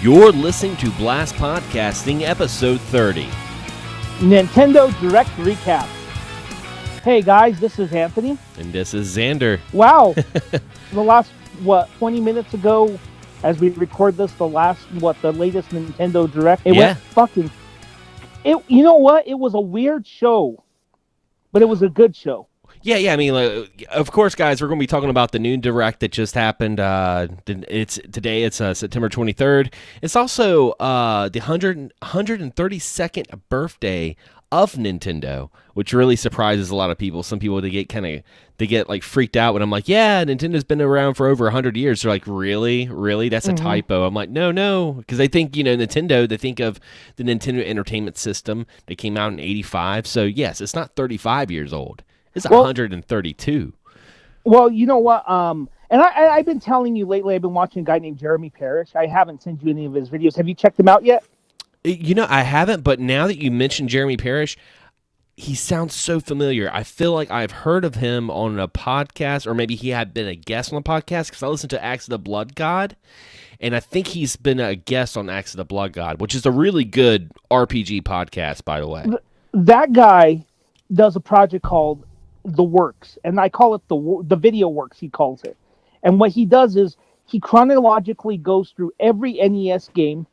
You're listening to Blast Podcasting, episode 30. Nintendo Direct Recap. Hey guys, this is Anthony. And this is Xander. Wow. The last, 20 minutes ago, as we record this, the latest Nintendo Direct. It went fucking... you know what? It was a weird show, but it was a good show. Yeah. I mean, of course, guys, we're going to be talking about the new Direct that just happened. It's September 23rd. It's also the 132nd birthday of Nintendo, which really surprises a lot of people. Some people they get like freaked out when I'm like, yeah, Nintendo's been around for over 100 years. They're like, really? That's a typo. I'm like, no, because they think Nintendo. They think of the Nintendo Entertainment System that came out in '85. So yes, it's not 35 years old. It's 132. Well, you know what? And I've been telling you lately, I've been watching a guy named Jeremy Parrish. I haven't sent you any of his videos. Have you checked him out yet? I haven't, but now that you mentioned Jeremy Parrish, he sounds so familiar. I feel like I've heard of him on a podcast, or maybe he had been a guest on a podcast, because I listened to Axe of the Blood God, and I think he's been a guest on Axe of the Blood God, which is a really good RPG podcast, by the way. That guy does a project called The Works, and I call it the Video Works, he calls it. And what he does is he chronologically goes through every NES game,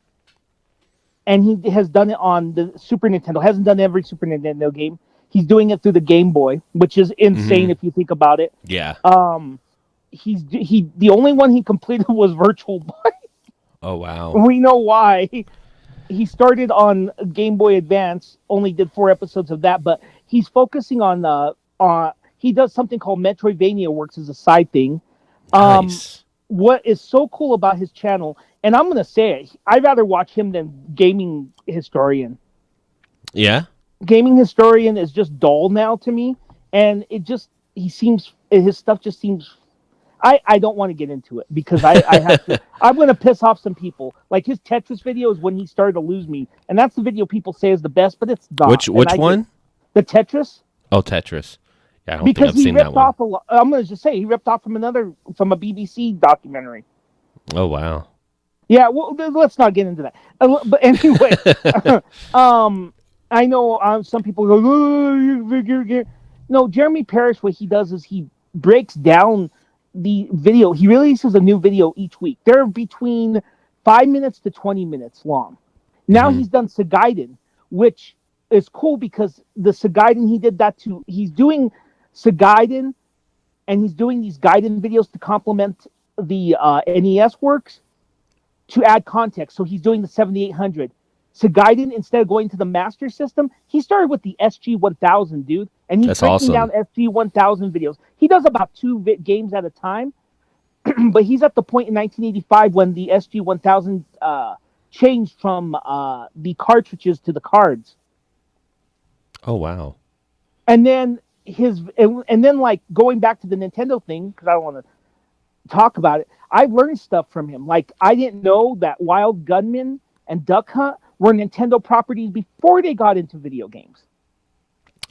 and he has done it on the Super Nintendo. Hasn't done every Super Nintendo game. He's doing it through the Game Boy, which is insane if you think about it. Yeah. The only one he completed was Virtual Boy. Oh wow. We know why. He started on Game Boy Advance, only did 4 episodes of that, but he's focusing on he does something called Metroidvania Works as a side thing. Nice. What is so cool about his channel, and I'm going to say it, I'd rather watch him than Gaming Historian. Yeah? Gaming Historian is just dull now to me, and his stuff just seems... I don't want to get into it, because I have to... I'm going to piss off some people. Like, his Tetris video is when he started to lose me, and that's the video people say is the best, but it's not. Which one? The Tetris. Oh, Tetris. Yeah, I don't because think I've seen that one. I'm going to just say, he ripped off from a BBC documentary. Oh, wow. Yeah, well, let's not get into that. But anyway, I know some people go, oh, no, Jeremy Parrish, what he does is he breaks down the video. He releases a new video each week. They're between 5 minutes to 20 minutes long. Now he's done Segaiden, which is cool because the Segaiden, he did that too. He's doing Segaiden, and he's doing these Gaiden videos to complement the NES works to add context. So he's doing the 7800. Segaiden, instead of going to the Master System, he started with the SG-1000, dude. And he's breaking down SG-1000 videos. He does about 2 games at a time, but he's at the point in 1985 when the SG-1000 changed from the cartridges to the cards. Oh, wow. And then like going back to the Nintendo thing, because I don't want to talk about it, I've learned stuff from him. Like, I didn't know that Wild Gunman and Duck Hunt were Nintendo properties before they got into video games.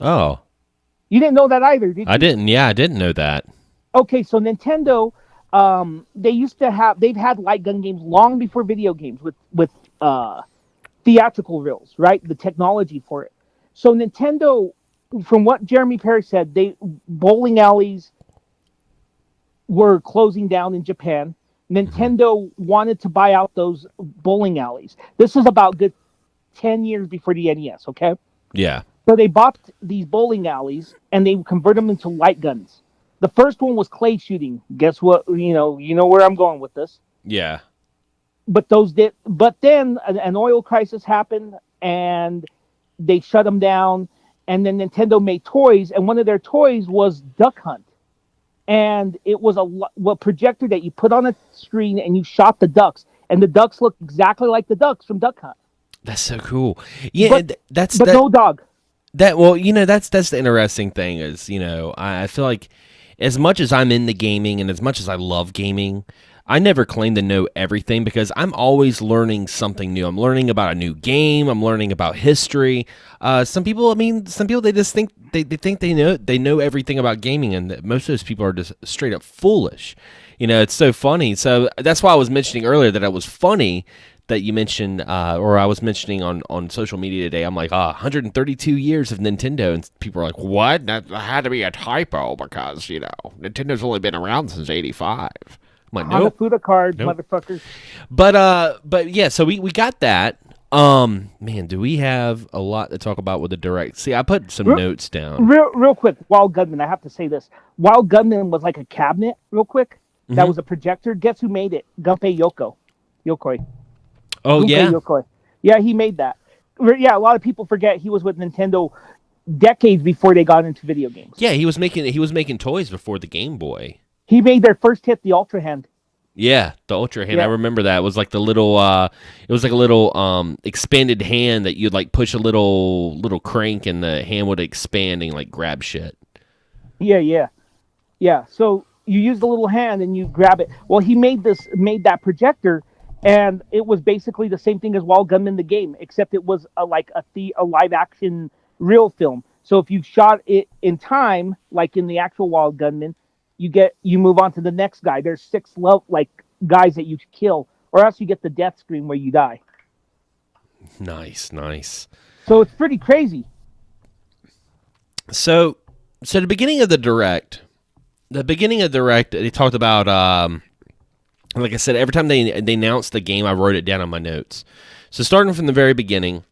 Oh. You didn't know that either, did you? I didn't. Yeah, I didn't know that. Okay, so Nintendo, they've had light gun games long before video games with theatrical reels, right? The technology for it. So Nintendo, from what Jeremy Parrish said, bowling alleys were closing down in Japan. Nintendo wanted to buy out those bowling alleys. This is about good 10 years before the NES, okay? Yeah. So they bought these bowling alleys, and they converted them into light guns. The first one was clay shooting. Guess what? You know where I'm going with this. Yeah. But then an oil crisis happened, and they shut them down. And then Nintendo made toys, and one of their toys was Duck Hunt. And it was a projector that you put on a screen, and you shot the ducks. And the ducks look exactly like the ducks from Duck Hunt. That's so cool. Yeah, but no dog. That's the interesting thing is, I feel like as much as I'm into gaming and as much as I love gaming, I never claim to know everything because I'm always learning something new. I'm learning about a new game. I'm learning about history. Some people they just think they know everything about gaming, and most of those people are just straight up foolish. It's so funny. So that's why I was mentioning earlier that it was funny that you mentioned, or I was mentioning on social media today. I'm like, 132 years of Nintendo, and people are like, what? That had to be a typo because Nintendo's only been around since '85. I'm like, nope, Hanafuda card, nope. motherfuckers. But yeah, so we got that. Man, do we have a lot to talk about with the direct? See, I put some notes down. Real quick, Wild Gunman. I have to say this. Wild Gunman was like a cabinet, real quick. That was a projector. Guess who made it? Gunpei Yokoi. Oh, Gunpei yeah? Yokoi. Yeah, he made that. Yeah, a lot of people forget he was with Nintendo decades before they got into video games. Yeah, he was making toys before the Game Boy. He made their first hit, the Ultra Hand. Yeah, the Ultra Hand. Yeah. I remember that. It was like a little expanded hand that you'd like push a little crank and the hand would expand and like grab shit. Yeah. So you use the little hand and you grab it. Well, he made that projector, and it was basically the same thing as Wild Gunman the game, except it was a live action real film. So if you shot it in time, like in the actual Wild Gunman, you move on to the next guy. There's 6 guys that you kill, or else you get the death screen where you die. Nice. So it's pretty crazy. So the beginning of the direct, they talked about like I said, every time they announced the game, I wrote it down on my notes. So starting from the very beginning,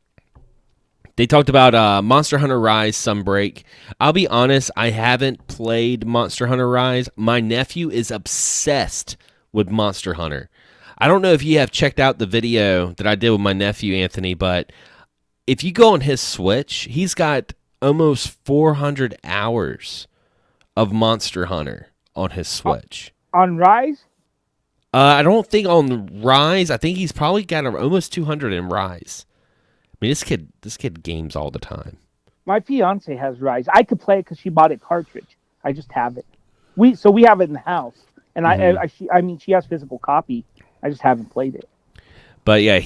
they talked about Monster Hunter Rise Sunbreak. I'll be honest, I haven't played Monster Hunter Rise. My nephew is obsessed with Monster Hunter. I don't know if you have checked out the video that I did with my nephew, Anthony, but if you go on his Switch, he's got almost 400 hours of Monster Hunter on his Switch. On Rise? I don't think on Rise. I think he's probably got almost 200 in Rise. I mean, this kid games all the time. My fiance has Rise. I could play it because she bought a cartridge. I just have it. We have it in the house, and she has physical copy. I just haven't played it. But yeah,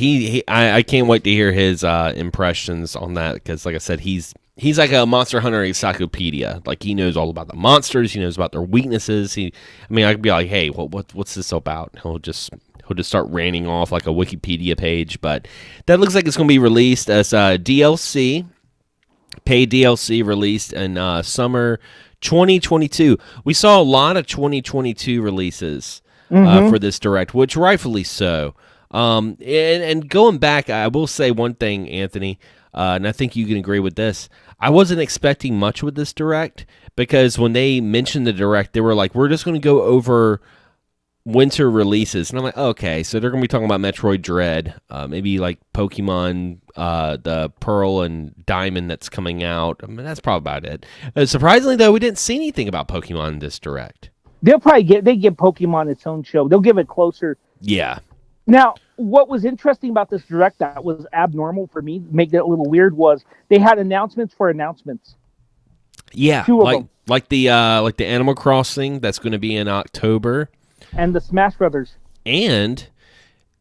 I can't wait to hear his impressions on that because, like I said, he's like a Monster Hunter encyclopedia. Like he knows all about the monsters. He knows about their weaknesses. I could be like, hey, what's this about? He'll just start ranting off like a Wikipedia page. But that looks like it's going to be released as DLC, paid DLC released in summer 2022. We saw a lot of 2022 releases for this direct, which rightfully so. And going back, I will say one thing, Anthony, and I think you can agree with this. I wasn't expecting much with this direct because when they mentioned the direct, they were like, we're just going to go over winter releases. And I'm like, okay, so they're going to be talking about Metroid Dread, maybe like Pokemon, the Pearl and Diamond that's coming out. I mean, that's probably about it. Surprisingly, though, we didn't see anything about Pokemon in this direct. They'll probably give Pokemon its own show. They'll give it closer. Yeah. Now, what was interesting about this direct that was abnormal for me, make it a little weird, was they had announcements for announcements. Yeah, 2 of them. Like the Animal Crossing that's going to be in October, and the Smash Brothers. And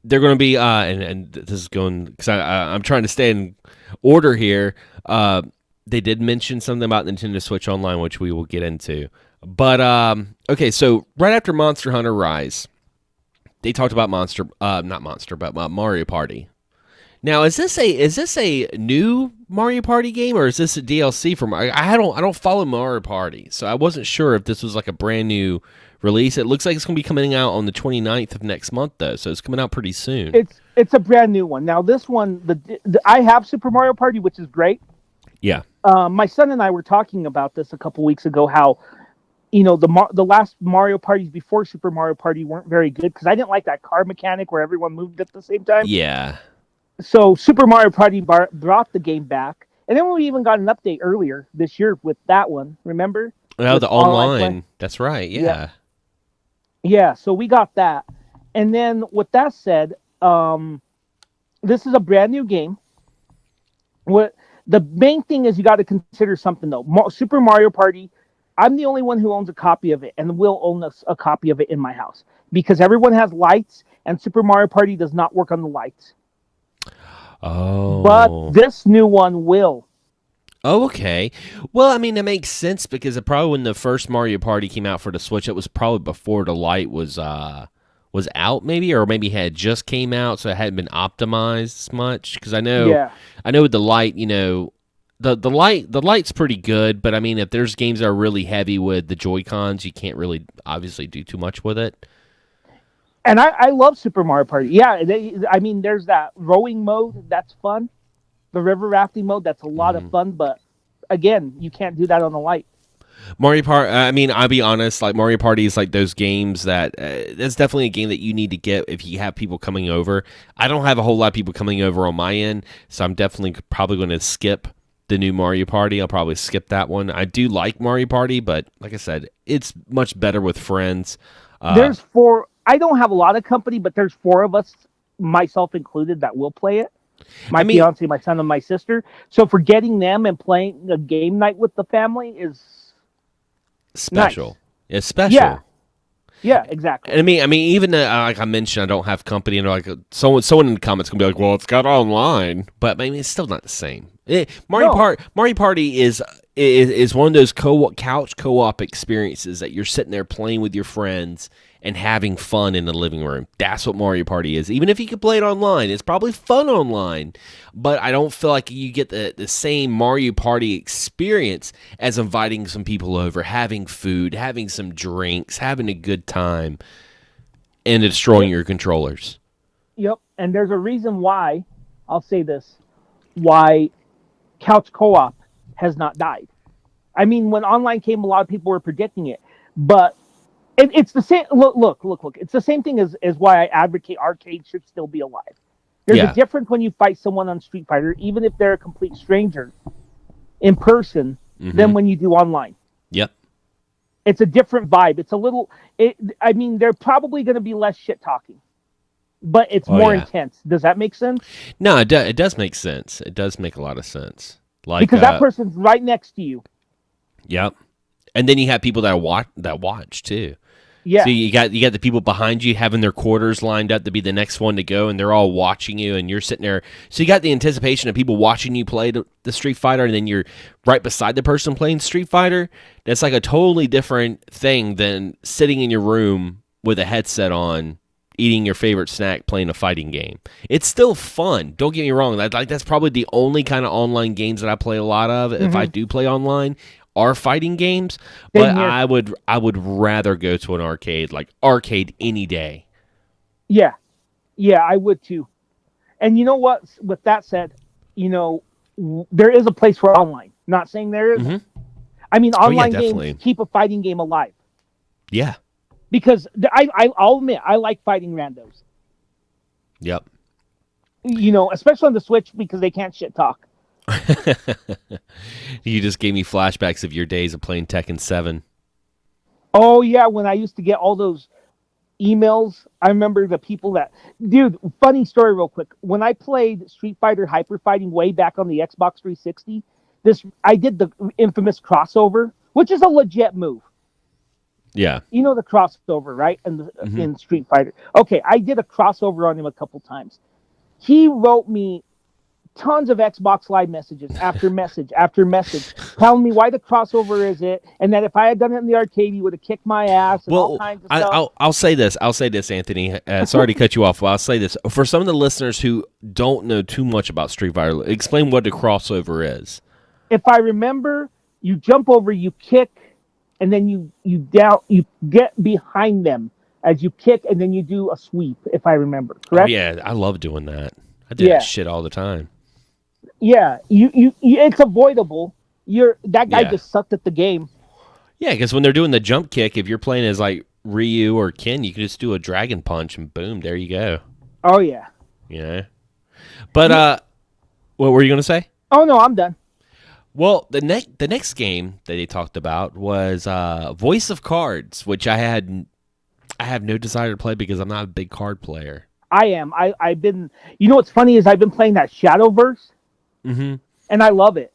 they're going to be and this is going because I'm trying to stay in order here. They did mention something about Nintendo Switch Online, which we will get into. But okay, so right after Monster Hunter Rise, they talked about Mario Party. Now, is this a new Mario Party game or is this a DLC from? I don't follow Mario Party, so I wasn't sure if this was like a brand new release. It looks like it's going to be coming out on the 29th of next month, though, so it's coming out pretty soon. It's a brand new one. Now, this one, I have Super Mario Party, which is great. Yeah. My son and I were talking about this a couple weeks ago. How the last Mario Parties before Super Mario Party weren't very good because I didn't like that car mechanic where everyone moved at the same time. Yeah. So Super Mario Party brought the game back, and then we even got an update earlier this year with that one. Remember? Oh, the online. That's right. Yeah. Yeah. So we got that, and then with that said, this is a brand new game. What the main thing is, you got to consider something though. Super Mario Party. I'm the only one who owns a copy of it, and will own a copy of it in my house because everyone has lights, and Super Mario Party does not work on the lights. Oh. But this new one will. Oh, okay. Well, I mean, it makes sense because probably when the first Mario Party came out for the Switch, it was probably before the light was was out, maybe, or maybe had just came out, so it hadn't been optimized as much. Because Yeah. I know with the light, the light's pretty good, but I mean, if there's games that are really heavy with the Joy Cons, you can't really obviously do too much with it. And I love Super Mario Party. Yeah, I mean, there's that rowing mode that's fun, the river rafting mode that's a lot of fun. But again, you can't do that on the light. Mario Party. I mean, I'll be honest. Like Mario Party is like those games that that's definitely a game that you need to get if you have people coming over. I don't have a whole lot of people coming over on my end, so I'm definitely probably going to skip the new Mario Party. I'll probably skip that one. I do like Mario Party, but like I said, it's much better with friends. There's four. I don't have a lot of company, but there's four of us, myself included, that will play it. My fiance, my son, and my sister. So for getting them and playing a game night with the family is special. Nice. It's special. Yeah. Yeah, exactly. And I mean, even like I mentioned, I don't have company, and like someone in the comments gonna be like, "Well, it's got online," but I mean, it's still not the same. Mario Party is one of those couch co-op experiences that you're sitting there playing with your friends and having fun in the living room. That's what Mario Party is. Even if you could play it online, it's probably fun online, but I don't feel like you get the same Mario Party experience as inviting some people over, having food, having some drinks, having a good time, and destroying your controllers. Yep, and there's a reason why, I'll say this, why couch co-op has not died. I mean, when online came, a lot of people were predicting it, but it's the same. Look. It's the same thing as why I advocate arcade should still be alive. There's a difference when you fight someone on Street Fighter, even if they're a complete stranger, in person, than when you do online. Yep. It's a different vibe. It's a little. I mean, they're probably going to be less shit talking, but it's more intense. Does that make sense? No, it does make sense. It does make a lot of sense. Like because that person's right next to you. Yep. And then you have people that watch too. Yeah. So you got the people behind you having their quarters lined up to be the next one to go, and they're all watching you, and you're sitting there. So you got the anticipation of people watching you play the Street Fighter, and then you're right beside the person playing Street Fighter. That's like a totally different thing than sitting in your room with a headset on, eating your favorite snack, playing a fighting game. It's still fun. Don't get me wrong. That's probably the only kind of online games that I play a lot of. If I do play online, are fighting games, but I would rather go to an arcade any day. Yeah, I would too. And you know what? With that said, there is a place for online. Not saying there isn't. I mean, online games keep a fighting game alive. Yeah. Because I'll admit, I like fighting randos. Yep. Especially on the Switch because they can't shit talk. You just gave me flashbacks of your days of playing Tekken 7. Oh, yeah, when I used to get all those emails. I remember the people that... Dude, funny story real quick. When I played Street Fighter Hyper Fighting way back on the Xbox 360, I did the infamous crossover, which is a legit move. Yeah. You know the crossover, right? In Street Fighter. Okay, I did a crossover on him a couple times. He wrote me tons of Xbox Live messages after message after message telling me why the crossover is it, and that if I had done it in the arcade, he would have kicked my ass and all kinds of stuff. I'll say this, Anthony. Sorry to cut you off, but I'll say this. For some of the listeners who don't know too much about Street Fighter, explain what the crossover is. If I remember, you jump over, you kick, and then you get behind them as you kick, and then you do a sweep, if I remember, correct? Oh, yeah, I love doing that. I do that shit all the time. Yeah, you it's avoidable. That guy just sucked at the game. Yeah, because when they're doing the jump kick, if you're playing as like Ryu or Ken, you can just do a dragon punch and boom, there you go. Oh yeah. Yeah. But what were you gonna say? Oh no, I'm done. Well, the next game that they talked about was Voice of Cards, which I have no desire to play because I'm not a big card player. I am. I've been. You know what's funny is I've been playing that Shadowverse. And I love it.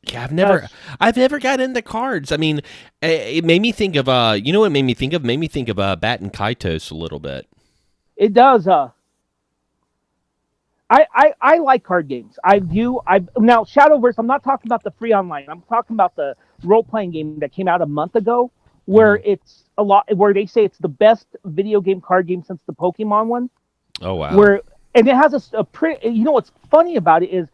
Yeah, I've never got into cards. I mean, it made me think of you know what it made me think of? It made me think of Bat and Kaitos a little bit. It does. I like card games. I do. Now Shadowverse. I'm not talking about the free online. I'm talking about the role playing game that came out a month ago, where it's a lot, where they say it's the best video game card game since the Pokemon one. Oh wow. Where and it has a pretty. You know what's funny about it is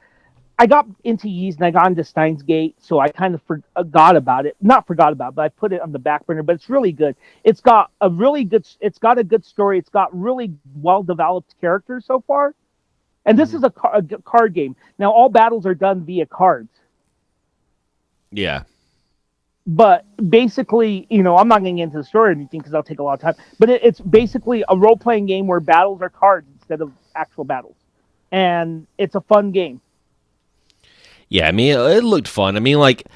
I got into Ys and I got into Steins Gate, so I kind of forgot about it. Not forgot about it, but I put it on the back burner. But it's really good. It's got a good story. It's got really well developed characters so far. And this is a card game. Now all battles are done via cards. Yeah. But basically, I'm not going to get into the story or anything because that'll take a lot of time. But it's basically a role-playing game where battles are cards instead of actual battles. And it's a fun game. Yeah, I mean, it looked fun. I mean, like,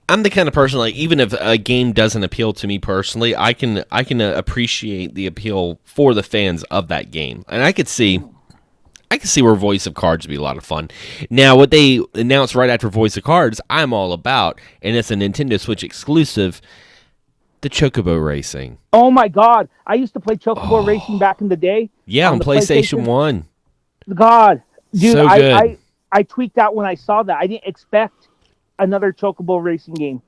I'm the kind of person, like, even if a game doesn't appeal to me personally, I can appreciate the appeal for the fans of that game. And I could see where Voice of Cards would be a lot of fun. Now, what they announced right after Voice of Cards, I'm all about, and it's a Nintendo Switch exclusive, the Chocobo Racing. Oh my God. I used to play Chocobo Racing back in the day. Yeah, on PlayStation 1. God. Dude, so good. I tweaked out when I saw that. I didn't expect another Chocobo Racing game.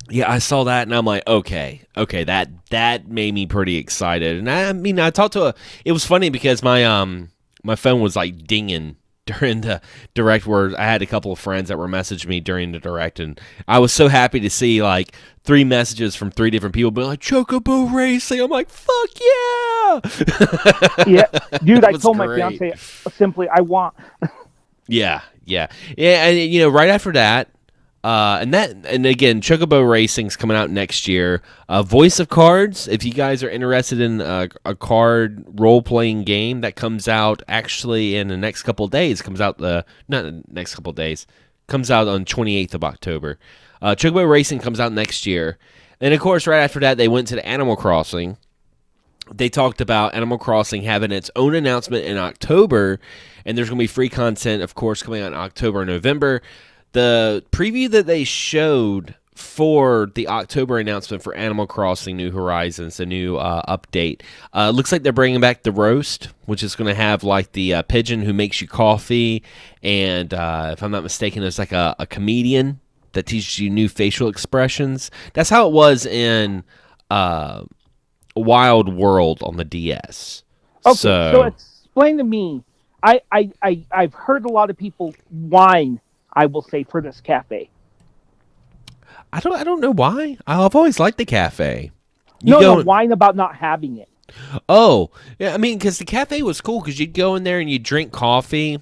Yeah, I saw that, and I'm like, okay, that made me pretty excited. And I mean, I talked to it was funny because my phone was like dinging during the direct where I had a couple of friends that were messaging me during the direct, and I was so happy to see like 3 messages from 3 different people being like, Chocobo Racing. I'm like, fuck yeah. Yeah, dude, I told my fiance simply, I want. Yeah, and right after that, and again, Chocobo Racing's coming out next year. Voice of Cards, if you guys are interested in a card role-playing game that comes out actually in the next couple of days, comes out on 28th of October. Chocobo Racing comes out next year. And of course, right after that, they went to the Animal Crossing. They talked about Animal Crossing having its own announcement in October, and there's going to be free content, of course, coming out in October and November. The preview that they showed for the October announcement for Animal Crossing New Horizons, the new update, looks like they're bringing back the roast, which is going to have like the pigeon who makes you coffee, and if I'm not mistaken, there's like a comedian that teaches you new facial expressions. That's how it was in Wild World on the DS. Okay, so explain to me. I've heard a lot of people whine, I will say, for this cafe. I don't know why. I've always liked the cafe. No, whine about not having it. Oh, yeah. I mean, because the cafe was cool because you'd go in there and you'd drink coffee,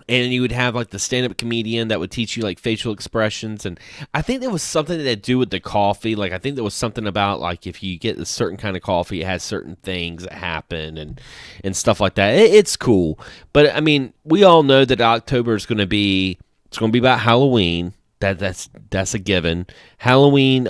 and you would have like the stand-up comedian that would teach you like facial expressions, and I think there was something to do with the coffee. Like I think there was something about like if you get a certain kind of coffee, it has certain things that happen and stuff like that. It's cool, but I mean, we all know that October is going to be about Halloween. That's a given. Halloween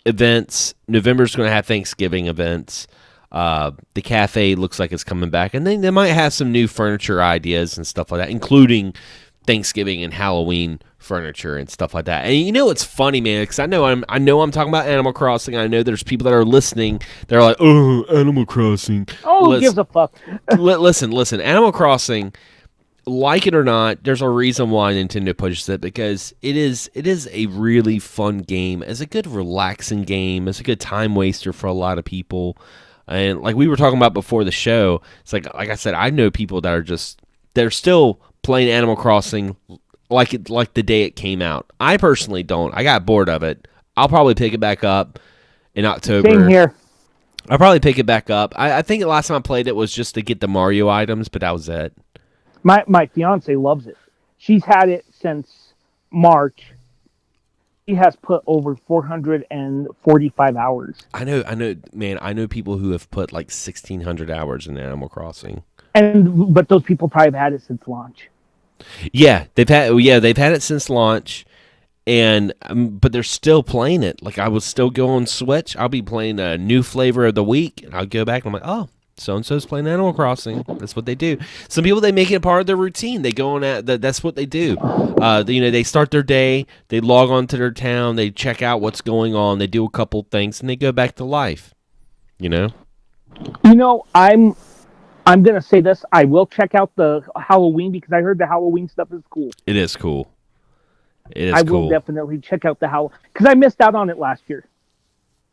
events. November's going to have Thanksgiving events. The cafe looks like it's coming back, and then they might have some new furniture ideas and stuff like that, including Thanksgiving and Halloween furniture and stuff like that. And you know what's funny, man? Because I know I'm talking about Animal Crossing. I know there's people that are listening. They're like, "Oh, Animal Crossing." Oh, who gives a fuck? Listen. Animal Crossing, like it or not, there's a reason why Nintendo pushes it, because it is a really fun game. It's a good relaxing game. It's a good time waster for a lot of people. And like we were talking about before the show, it's like I said, I know people that they're still playing Animal Crossing like the day it came out. I personally don't. I got bored of it. I'll probably pick it back up in October. Same here. I'll probably pick it back up. I think the last time I played it was just to get the Mario items, but that was it. My fiance loves it. She's had it since March. He has put over 445 hours. I know, man. I know people who have put like 1,600 hours in Animal Crossing. But those people probably have had it since launch. Yeah, they've had it since launch, and but they're still playing it. Like I will still go on Switch. I'll be playing a new flavor of the week, and I'll go back and I'm like, oh, so and so's playing Animal Crossing. That's what they do. Some people, they make it a part of their routine. They go on that's what they do. They start their day, they log on to their town, they check out what's going on, they do a couple things, and they go back to life. I'm gonna say this. I will check out the Halloween because I heard the Halloween stuff is cool. It is cool. It is I will cool. definitely check out the Howl because I missed out on it last year.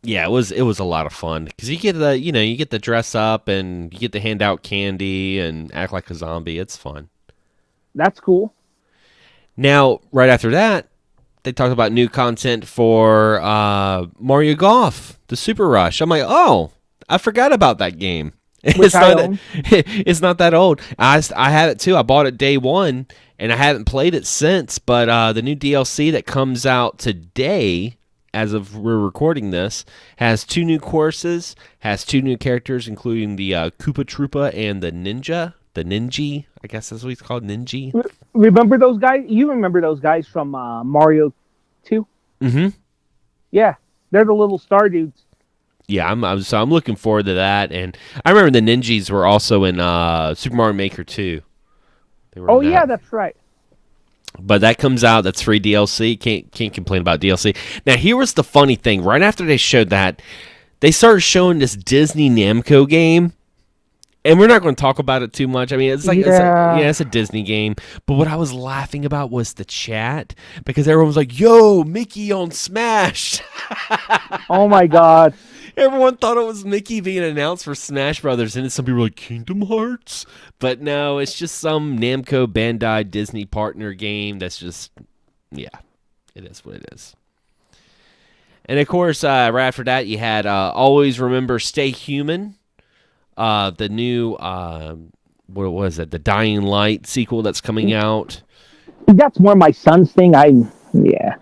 Yeah, it was a lot of fun because you get to dress up and you get to hand out candy and act like a zombie. It's fun. That's cool. Now, right after that, they talked about new content for Mario Golf, the Super Rush. I'm like, oh, I forgot about that game. Which I own. It's not that old. I had it too. I bought it day one, and I haven't played it since. But the new DLC that comes out today, as of we're recording this, has 2 new courses, has 2 new characters, including the Koopa Troopa and the Ninja. The Ninja, I guess that's what he's called, Ninja. Remember those guys? You remember those guys from Mario 2? Mm-hmm. Yeah, they're the little star dudes. Yeah, I'm looking forward to that. And I remember the Ninjas were also in Super Mario Maker 2. They were Oh, in yeah, that. that's right. But that comes out. That's free DLC. Can't complain about DLC. Now, here was the funny thing. Right after they showed that, they started showing this Disney Namco game. And we're not going to talk about it too much. I mean, it's a Disney game. But what I was laughing about was the chat because everyone was like, "Yo, Mickey on Smash!" Oh my God! Everyone thought it was Mickey being announced for Smash Brothers, and then some people were like, "Kingdom Hearts," but no, it's just some Namco Bandai Disney partner game. That's just, yeah, it is what it is. And of course, right after that, you had Always Remember Stay Human. The new, what was it? The Dying Light sequel that's coming out. That's more my son's thing. Yeah.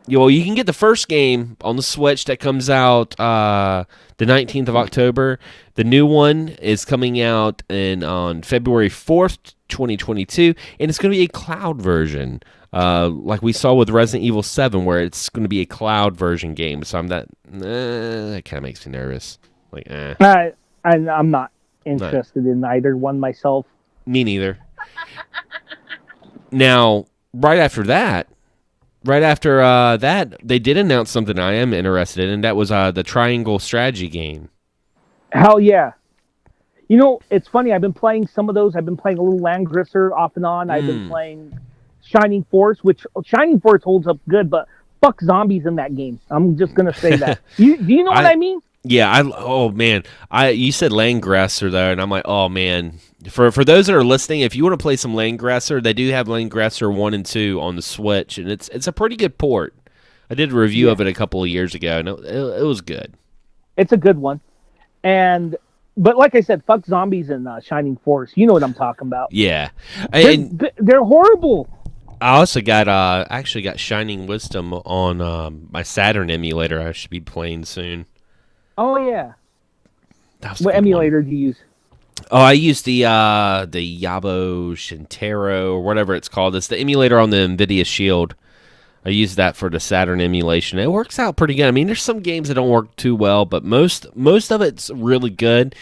Well, you can get the first game on the Switch that comes out the 19th of October. The new one is coming out on February 4th, 2022, and it's going to be a cloud version, like we saw with Resident Evil 7, where it's going to be a cloud version game. So that kind of makes me nervous. Like, I'm not interested in either one myself. Me neither. Now, right after that, they did announce something I am interested in, and that was the Triangle strategy game. Hell yeah. You know, it's funny. I've been playing some of those. I've been playing a little Landgrisser off and on. I've been playing Shining Force, which Shining Force holds up good, but fuck zombies in that game. I'm just going to say that. Do you know what I mean? Yeah, you said Landgresser there, and I'm like, oh man. For those that are listening, if you want to play some Landgresser, they do have Landgresser 1 and 2 on the Switch, and it's a pretty good port. I did a review of it a couple of years ago, and it was good. It's a good one. But like I said, fuck zombies in Shining Force. You know what I'm talking about. Yeah. They're horrible. I also got Shining Wisdom on my Saturn emulator I should be playing soon. Oh yeah. What emulator do you use? Oh, I use the Yabo Shintaro or whatever it's called. It's the emulator on the NVIDIA Shield. I use that for the Saturn emulation. It works out pretty good. I mean, there's some games that don't work too well, but most of it's really good.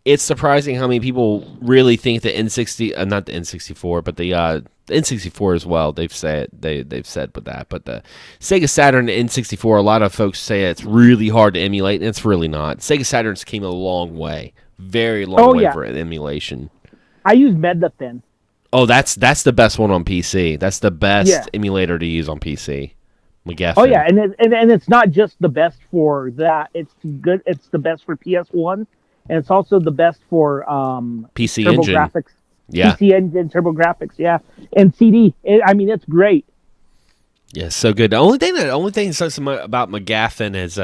It's surprising how many people really think the N60, not the N64, but the N64 as well. They've said with that, but the Sega Saturn N64, a lot of folks say it's really hard to emulate, and it's really not. Sega Saturns came a long way, very long way for emulation. I use Medafin. Oh, that's the best one on PC. That's the best emulator to use on PC. McGaffin. Oh yeah, and it's not just the best for that. It's good. It's the best for PS1, and it's also the best for PC Turbo Engine. Graphics. Yeah. PC Engine, Turbo Graphics, yeah, and CD. It's great. Yeah, so good. The only thing that sucks about McGaffin is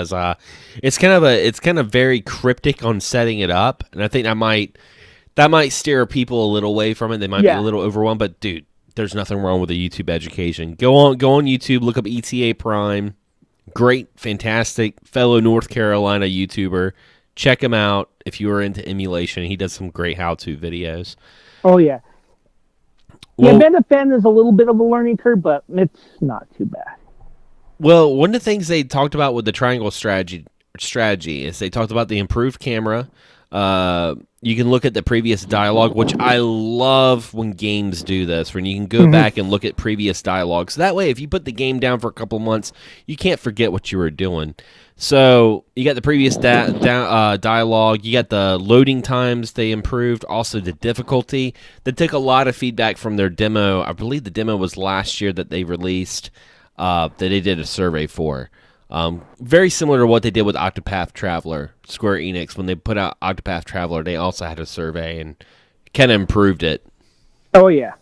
it's kind of very cryptic on setting it up, and I think that might steer people a little away from it. They might be a little overwhelmed, but dude, there's nothing wrong with a YouTube education. Go on YouTube, look up ETA Prime. Great, fantastic fellow North Carolina YouTuber. Check him out if you are into emulation. He does some great how-to videos. Oh yeah. Well, Medafin is a little bit of a learning curve, but it's not too bad. Well, one of the things they talked about with the Triangle strategy is they talked about the improved camera. You can look at the previous dialogue, which I love when games do this, when you can go back and look at previous dialogue. So that way, if you put the game down for a couple months, you can't forget what you were doing. So you got the previous dialogue. You got the loading times they improved. Also the difficulty. They took a lot of feedback from their demo. I believe the demo was last year that they released. that they did a survey for. Very similar to what they did with Octopath Traveler. Square Enix, when they put out Octopath Traveler, they also had a survey and kind of improved it. Oh, yeah.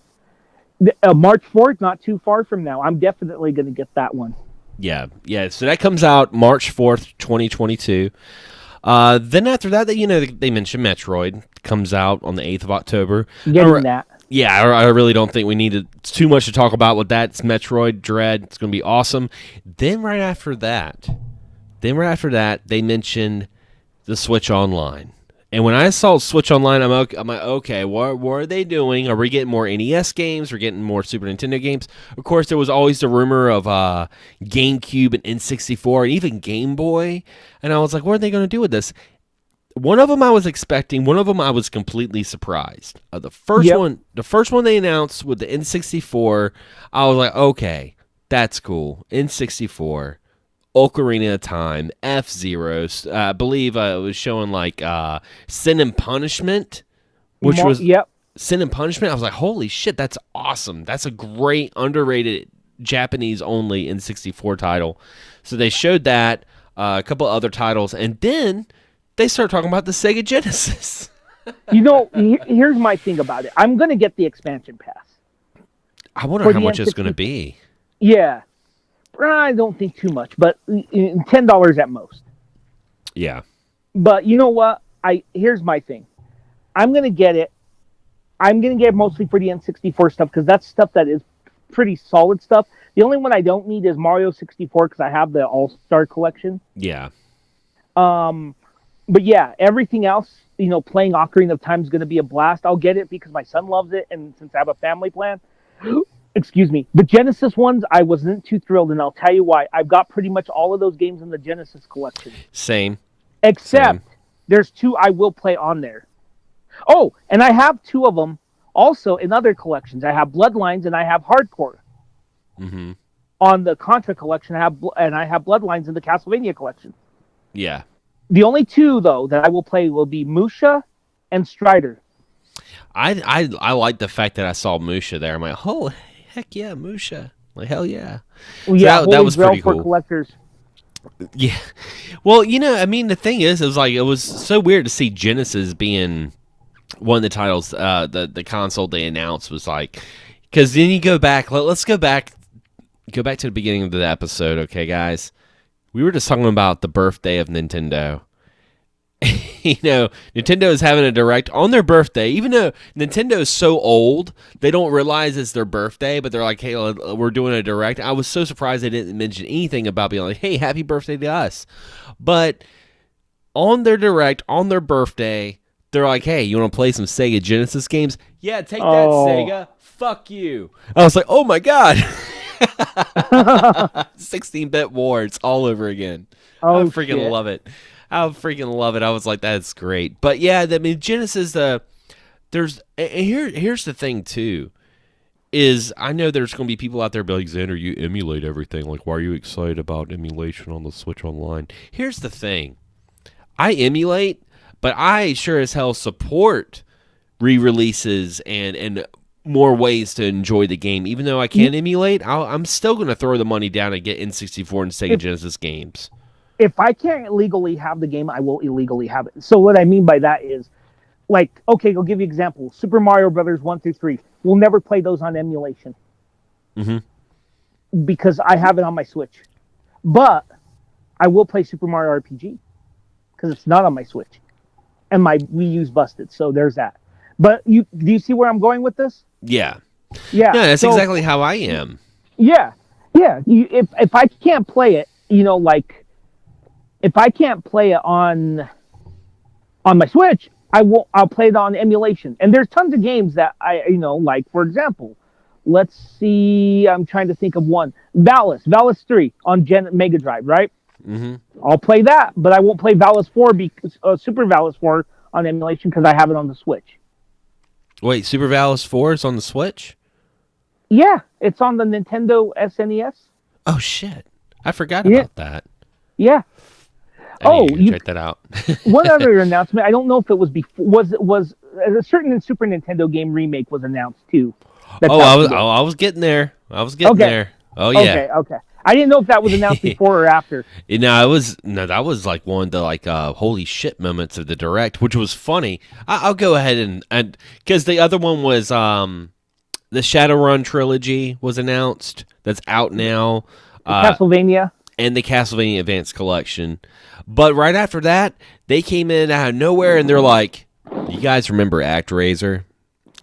March 4th, not too far from now. I'm definitely going to get that one. Yeah. So that comes out March 4th, 2022. Then after that, they mentioned Metroid comes out on the 8th of October. Getting that. Yeah, I really don't think we need too much to talk about with that. It's Metroid Dread. It's going to be awesome. Then right after that, they mentioned the Switch Online. And when I saw Switch Online, I'm like, okay, what are they doing? Are we getting more NES games? We're getting more Super Nintendo games? Of course, there was always the rumor of GameCube and N64 and even Game Boy. And I was like, what are they going to do with this? One of them I was expecting. One of them I was completely surprised. The first one they announced with the N64, I was like, okay, that's cool. N64, Ocarina of Time, F-Zero. I believe it was showing like Sin and Punishment, Sin and Punishment. I was like, holy shit, that's awesome. That's a great underrated Japanese only N64 title. So they showed that, a couple other titles, and then they start talking about the Sega Genesis. Here's my thing about it. I'm going to get the expansion pass. I wonder how much it's going to be. Yeah. I don't think too much, but $10 at most. Yeah. But you know what? Here's my thing. I'm going to get it. I'm going to get it mostly for the N64 stuff because that's stuff that is pretty solid stuff. The only one I don't need is Mario 64 because I have the All-Star Collection. Yeah. But yeah, everything else, playing Ocarina of Time is going to be a blast. I'll get it because my son loves it, and since I have a family plan, excuse me, the Genesis ones, I wasn't too thrilled, and I'll tell you why. I've got pretty much all of those games in the Genesis collection. Same. Except there's 2 I will play on there. Oh, and I have 2 of them also in other collections. I have Bloodlines and I have Hardcore. Mm-hmm. On the Contra collection, I have Bloodlines in the Castlevania collection. Yeah. The only 2, though, that I will play will be Musha and Strider. I like the fact that I saw Musha there. I'm like, oh, heck yeah, Musha. Like, hell yeah. Well, yeah, so that was pretty cool. For collectors. Yeah. Well, the thing is, it was so weird to see Genesis being one of the titles, the console they announced was like, because then you go back, let's go back to the beginning of the episode, okay, guys? We were just talking about the birthday of Nintendo. Nintendo is having a direct on their birthday, even though Nintendo is so old, they don't realize it's their birthday, but they're like, hey, we're doing a direct. I was so surprised they didn't mention anything about being like, hey, happy birthday to us. But on their direct, on their birthday, they're like, hey, you want to play some Sega Genesis games? Yeah, take that, Sega. Fuck you. I was like, oh my God. 16-bit wars all over again. I freaking love it. I was like, that's great. But yeah, Genesis, here's the thing too, is I know there's going to be people out there be like, Xander, you emulate everything. Like, why are you excited about emulation on the Switch Online? Here's the thing. I emulate, but I sure as hell support re-releases and more ways to enjoy the game. Even though I can't emulate, I'm still going to throw the money down and get N64 and Sega Genesis games. If I can't legally have the game, I will illegally have it. So what I mean by that is, like, okay, I'll give you an example. Super Mario Brothers 1 through 3. We'll never play those on emulation. Mm-hmm. Because I have it on my Switch. But I will play Super Mario RPG. Because it's not on my Switch. And my Wii U's busted. So there's that. But do you see where I'm going with this? Yeah. Yeah, that's exactly how I am. Yeah. Yeah. If I can't play it, if I can't play it on my Switch, I'll play it on emulation. And there's tons of games that like, for example, let's see, I'm trying to think of one. Valis 3 on Mega Drive, right? Mm-hmm. I'll play that, but I won't play Valis 4 because Super Valis 4 on emulation because I have it on the Switch. Wait, Super Valis 4 is on the Switch? Yeah, it's on the Nintendo SNES. Oh shit. I forgot about that. Yeah. Check that out. One other announcement. I don't know if it was before. Was a certain Super Nintendo game remake was announced too. I was getting there. Oh yeah. Okay. I didn't know if that was announced before or after. That was like one of the like holy shit moments of the direct, which was funny. I'll go ahead and because the other one was the Shadowrun Trilogy was announced. That's out now. Castlevania. And the Castlevania Advanced Collection. But right after that, they came in out of nowhere and they're like, "You guys remember ActRaiser?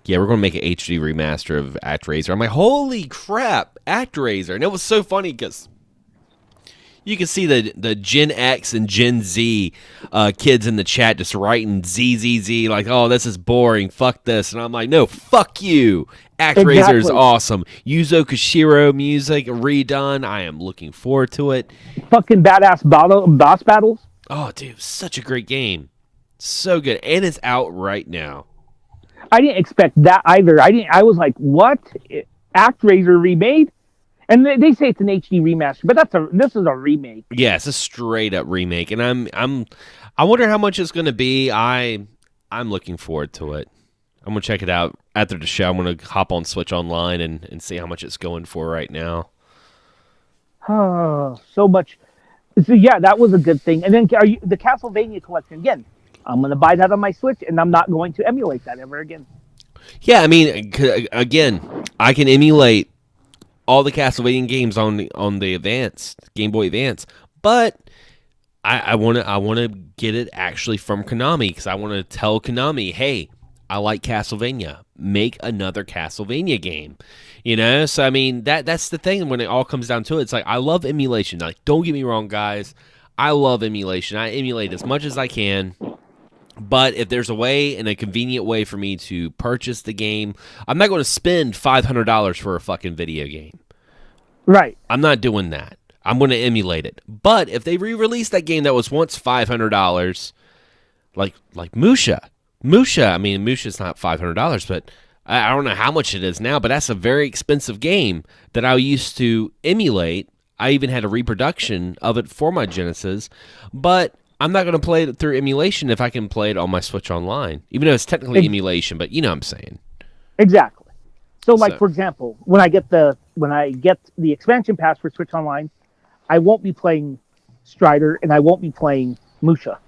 Yeah, we're going to make an HD remaster of ActRaiser." I'm like, "Holy crap, ActRaiser!" And it was so funny because you can see the Gen X and Gen Z kids in the chat just writing ZZZ like, "Oh, this is boring. Fuck this." And I'm like, "No, fuck you. ActRaiser is awesome. Yuzo Koshiro music redone. I am looking forward to it." Fucking badass boss battles. Oh, dude, such a great game. So good. And it's out right now. I didn't expect that either. I was like, what? ActRaiser remade? And they say it's an HD remaster, but this is a remake. Yeah, it's a straight up remake, and I wonder how much it's going to be. I'm looking forward to it. I'm gonna check it out after the show. I'm gonna hop on Switch Online and see how much it's going for right now. Oh, so much. So yeah, that was a good thing. And then the Castlevania collection again? I'm gonna buy that on my Switch, and I'm not going to emulate that ever again. Yeah, I mean, again, I can emulate all the Castlevania games on the Advance Game Boy Advance, but I want to get it actually from Konami because I want to tell Konami, hey, I like Castlevania. Make another Castlevania game. You know? So, I mean, that's the thing when it all comes down to it. It's like, I love emulation. Like, don't get me wrong, guys. I love emulation. I emulate as much as I can. But if there's a way and a convenient way for me to purchase the game, I'm not going to spend $500 for a fucking video game. Right. I'm not doing that. I'm going to emulate it. But if they re-release that game that was once $500, like Musha, I mean, Musha's not $500, but I don't know how much it is now, but that's a very expensive game that I used to emulate. I even had a reproduction of it for my Genesis, but I'm not going to play it through emulation if I can play it on my Switch Online, even though it's technically emulation, but you know what I'm saying. Exactly. So, for example, when I get the expansion pass for Switch Online, I won't be playing Strider and I won't be playing Musha.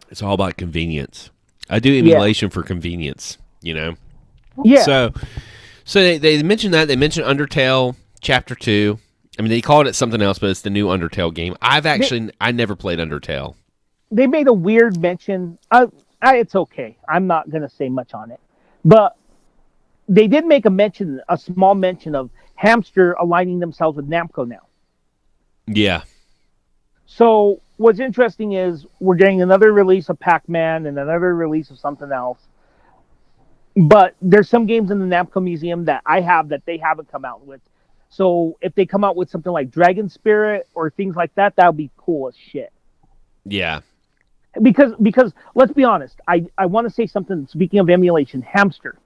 It's all about convenience. I do emulation for convenience, you know? Yeah. So they mentioned that. They mentioned Undertale Chapter 2. I mean, they called it something else, but it's the new Undertale game. I never played Undertale. They made a weird mention. It's okay. I'm not going to say much on it. But they did make a small mention of Hamster aligning themselves with Namco now. Yeah. So what's interesting is we're getting another release of Pac-Man and another release of something else. But there's some games in the Namco Museum that I have that they haven't come out with. So if they come out with something like Dragon Spirit or things like that, that would be cool as shit. Yeah. Because let's be honest, I want to say something, speaking of emulation, Hamster.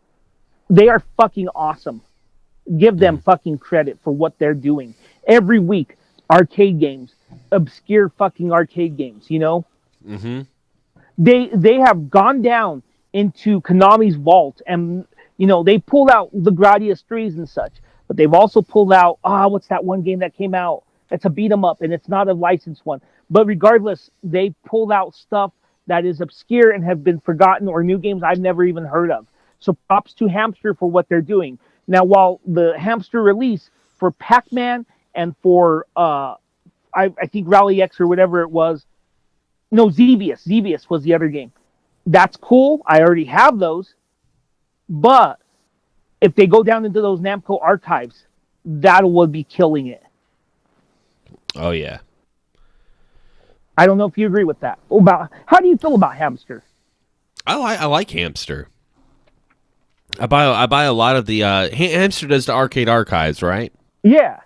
They are fucking awesome. Give them fucking credit for what they're doing. Every week, arcade games, obscure fucking arcade games, you know? Mm-hmm. They have gone down into Konami's vault and, you know, they pulled out the Gradius 3s and such. But they've also pulled out, what's that one game that came out? It's a beat 'em up and it's not a licensed one. But regardless, they pulled out stuff that is obscure and have been forgotten or new games I've never even heard of. So props to Hamster for what they're doing. Now, while the Hamster release for Pac-Man and for, I think Rally X or whatever it was, no, Xevious was the other game. That's cool. I already have those. But if they go down into those Namco archives, that would be killing it. Oh, yeah. I don't know if you agree with that. How do you feel about Hamster? I like Hamster. I buy a lot of the Hamster does the arcade archives, right? Yeah.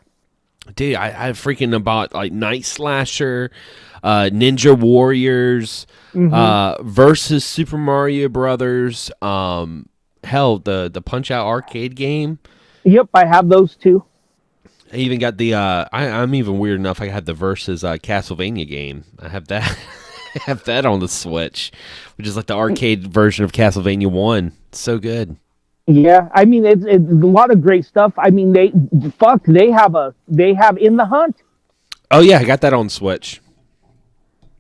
Dude, I freaking bought like Night Slasher, Ninja Warriors, versus Super Mario Brothers. Hell, the Punch Out arcade game. Yep, I have those too. I even got the I'm even weird enough. I had the versus Castlevania game. I have that. I have that on the Switch, which is like the arcade version of Castlevania 1. It's so good. Yeah, I mean it's a lot of great stuff. I mean they have In the Hunt. Oh yeah, I got that on Switch.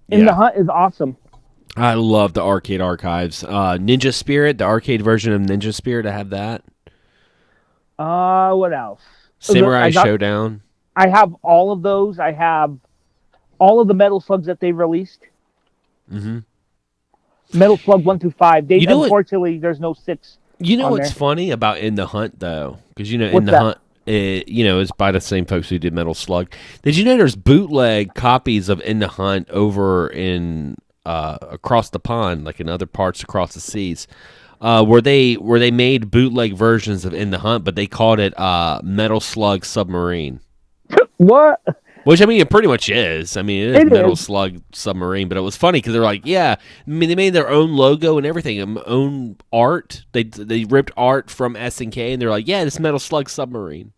In the Yeah. Hunt is awesome. I love the arcade archives. Ninja Spirit, the arcade version of Ninja Spirit, I have that. What else? Samurai I got Showdown. I have all of those. I have all of the Metal Slugs that they released. Mm-hmm. Metal Slug 1 through 5. They You know what? unfortunately there's no 6 You know on what's there. funny about In the Hunt though, because In What's the that? Hunt, it's by the same folks who did Metal Slug. Did you know there's bootleg copies of In the Hunt over in across the pond, like in other parts across the seas, where they made bootleg versions of In the Hunt, but they called it Metal Slug Submarine. What? Which I mean, it pretty much is. I mean, it is It Metal is. Slug Submarine, but it was funny because they're like, yeah, I mean, they made their own logo and everything, own art. They ripped art from SNK, and they're like, yeah, this Metal Slug Submarine.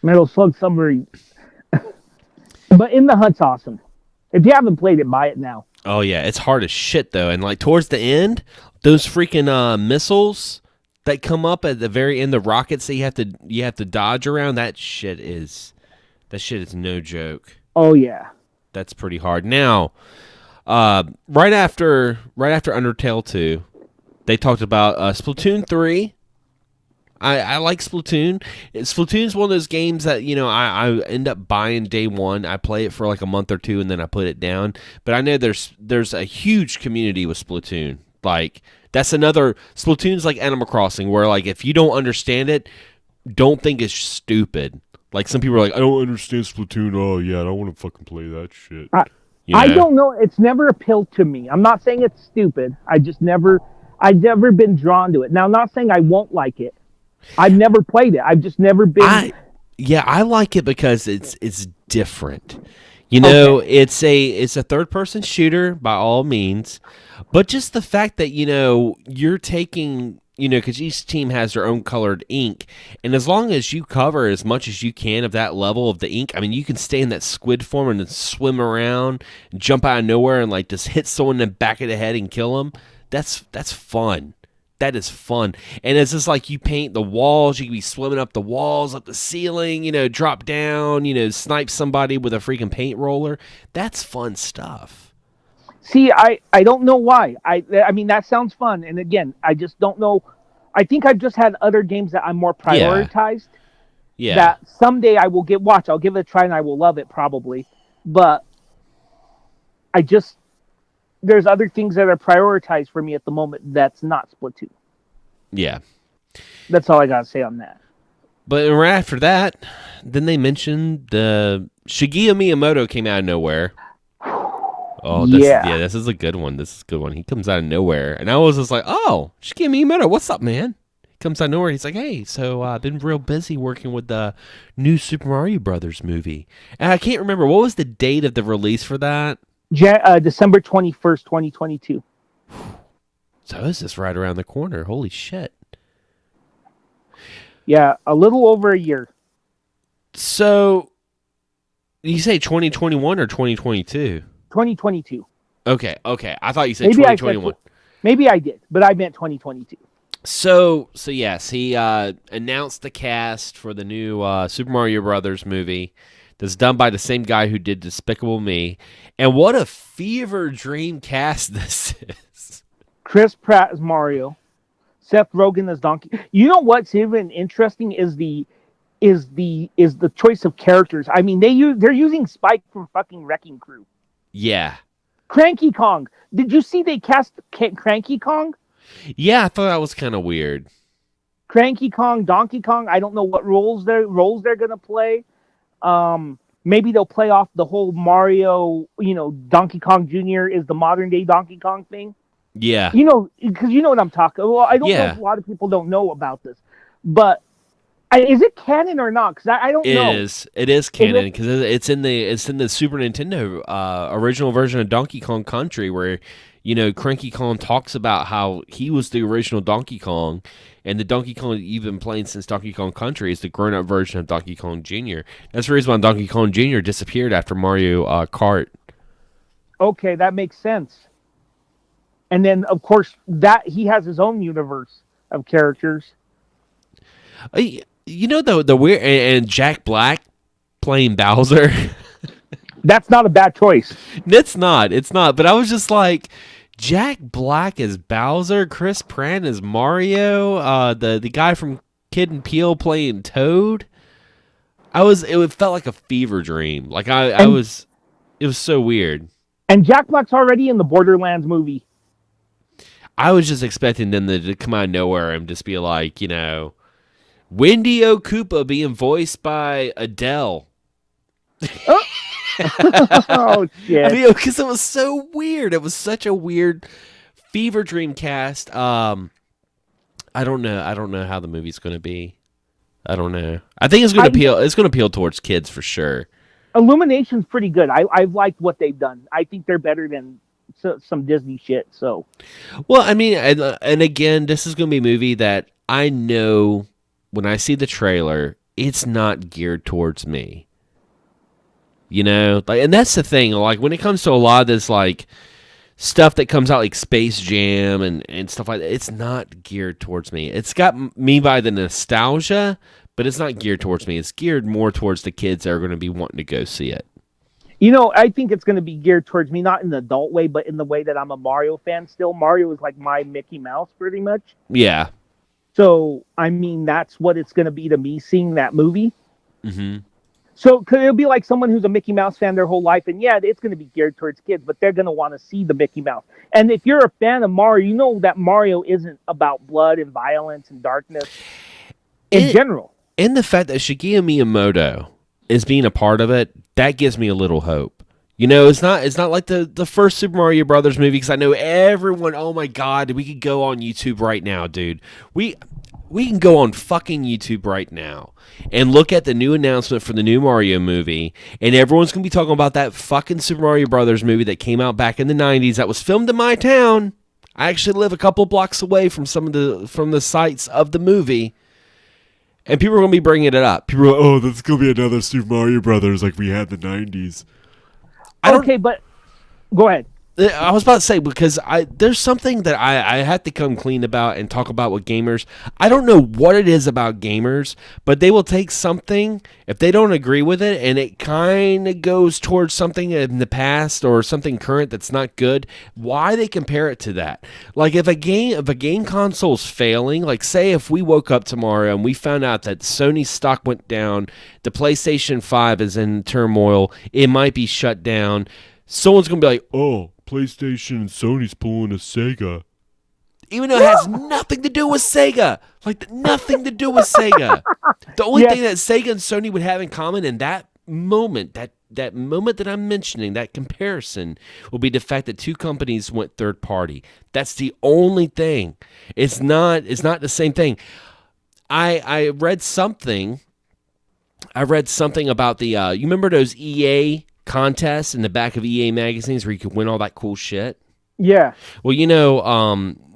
Metal Slug Submarine. But In the Hunt's awesome. If you haven't played it, buy it now. Oh yeah, it's hard as shit though, and like towards the end, those freaking missiles that come up at the very end, the rockets that you have to dodge around. That shit is no joke. Oh yeah. That's pretty hard. Now, right after Undertale 2, they talked about Splatoon 3. I like Splatoon. Splatoon's one of those games that, I end up buying day one. I play it for like a month or two and then I put it down. But I know there's a huge community with Splatoon. Like that's another Splatoon's like Animal Crossing where like if you don't understand it, don't think it's stupid. Like some people are like, I don't understand Splatoon. Oh yeah, I don't want to fucking play that shit. I don't know. It's never appealed to me. I'm not saying it's stupid. I've never been drawn to it. Now, I'm not saying I won't like it. I've never played it. I've just never been. I like it because it's different. Okay. It's a third person shooter by all means, but just the fact that you're taking because each team has their own colored ink, and as long as you cover as much as you can of that level of the ink, I mean, you can stay in that squid form and then swim around, and jump out of nowhere, and like just hit someone in the back of the head and kill them. That's fun. That is fun. And it's just like you paint the walls, you can be swimming up the walls, up the ceiling, drop down, snipe somebody with a freaking paint roller. That's fun stuff. See, I don't know why. I mean, that sounds fun. And again, I just don't know. I think I've just had other games that I'm more Yeah. prioritized. Yeah. That someday I will watch. I'll give it a try and I will love it probably. But I just there's other things that are prioritized for me at the moment that's not Splatoon. Yeah. That's all I gotta say on that. But right after that, then they mentioned the Shigeru Miyamoto came out of nowhere. Oh, Yeah. this is a good one. This is a good one. He comes out of nowhere, and I was just like, "Oh, Shigeru Miyamoto, what's up, man?" He comes out of nowhere. He's like, "Hey, so I've been real busy working with the new Super Mario Brothers movie, and I can't remember what was the date of the release for that." December 21st, 2022. So this is right around the corner. Holy shit! Yeah, a little over a year. So you say 2021 or 2022? 2022. Okay. I thought you said Maybe I 2021. maybe I did, but I meant 2022. So yes, he announced the cast for the new Super Mario Brothers movie that's done by the same guy who did Despicable Me. And what a fever dream cast this is. Chris Pratt as Mario, Seth Rogen as Donkey. You know what's even interesting is the choice of characters. I mean, they're using Spike from fucking Wrecking Crew. Yeah. Cranky Kong. Did you see they cast Cranky Kong? Yeah, I thought that was kind of weird. Cranky Kong, Donkey Kong. I don't know what roles they're gonna play. Maybe they'll play off the whole Mario, Donkey Kong Jr. is the modern day Donkey Kong thing. Yeah. Because you know what I'm talking. Well, I don't know if a lot of people don't know about this, but is it canon or not? Because I don't know. It is canon because it's in the Super Nintendo original version of Donkey Kong Country where Cranky Kong talks about how he was the original Donkey Kong, and the Donkey Kong you've been playing since Donkey Kong Country is the grown-up version of Donkey Kong Jr. That's the reason why Donkey Kong Jr. disappeared after Mario Kart. Okay, that makes sense. And then, of course, that he has his own universe of characters. You know the weird and Jack Black playing Bowser. That's not a bad choice. It's not. It's not. But I was just like, Jack Black as Bowser, Chris Pratt as Mario, the guy from Kid and Peele playing Toad. It felt like a fever dream. Like it was so weird. And Jack Black's already in the Borderlands movie. I was just expecting them to come out of nowhere and just be like, Wendy O. Koopa being voiced by Adele. Oh, oh shit! I mean, because it was so weird. It was such a weird fever dream cast. I don't know. I don't know how the movie's going to be. I don't know. I think it's going to appeal. It's going to appeal towards kids for sure. Illumination's pretty good. I've liked what they've done. I think they're better than some Disney shit. So, well, I mean, and again, this is going to be a movie that I know when I see the trailer, it's not geared towards me. And that's the thing. Like when it comes to a lot of this, like stuff that comes out like Space Jam and stuff like that, it's not geared towards me. It's got me by the nostalgia, but it's not geared towards me. It's geared more towards the kids that are going to be wanting to go see it. I think it's going to be geared towards me, not in the adult way, but in the way that I'm a Mario fan still. Mario is like my Mickey Mouse pretty much. Yeah. So, I mean, that's what it's going to be to me seeing that movie. Mm-hmm. So, cause it'll be like someone who's a Mickey Mouse fan their whole life, and yeah, it's going to be geared towards kids, but they're going to want to see the Mickey Mouse. And if you're a fan of Mario, you know that Mario isn't about blood and violence and darkness in general. And the fact that Shigeru Miyamoto is being a part of it, that gives me a little hope. It's not like the first Super Mario Brothers movie, because I know everyone, oh my God, we could go on YouTube right now, dude. We can go on fucking YouTube right now and look at the new announcement for the new Mario movie, and everyone's going to be talking about that fucking Super Mario Brothers movie that came out back in the 90s that was filmed in my town. I actually live a couple blocks away from from the sites of the movie. And people are going to be bringing it up. People are, oh, that's going to be another Super Mario Brothers like we had in the 90s. Okay, but go ahead. I was about to say, because there's something that I have to come clean about and talk about with gamers. I don't know what it is about gamers, but they will take something, if they don't agree with it, and it kind of goes towards something in the past or something current that's not good, why they compare it to that. Like if a game console's failing, like say if we woke up tomorrow and we found out that Sony's stock went down, the PlayStation 5 is in turmoil, it might be shut down, someone's going to be like, oh, PlayStation and Sony's pulling a Sega. Even though it has nothing to do with Sega. Like, nothing to do with Sega. The only thing that Sega and Sony would have in common in that moment, that moment that I'm mentioning, that comparison, will be the fact that two companies went third party. That's the only thing. It's not the same thing. I read something about the, you remember those EA contests in the back of EA magazines where you could win all that cool shit? Yeah. Well,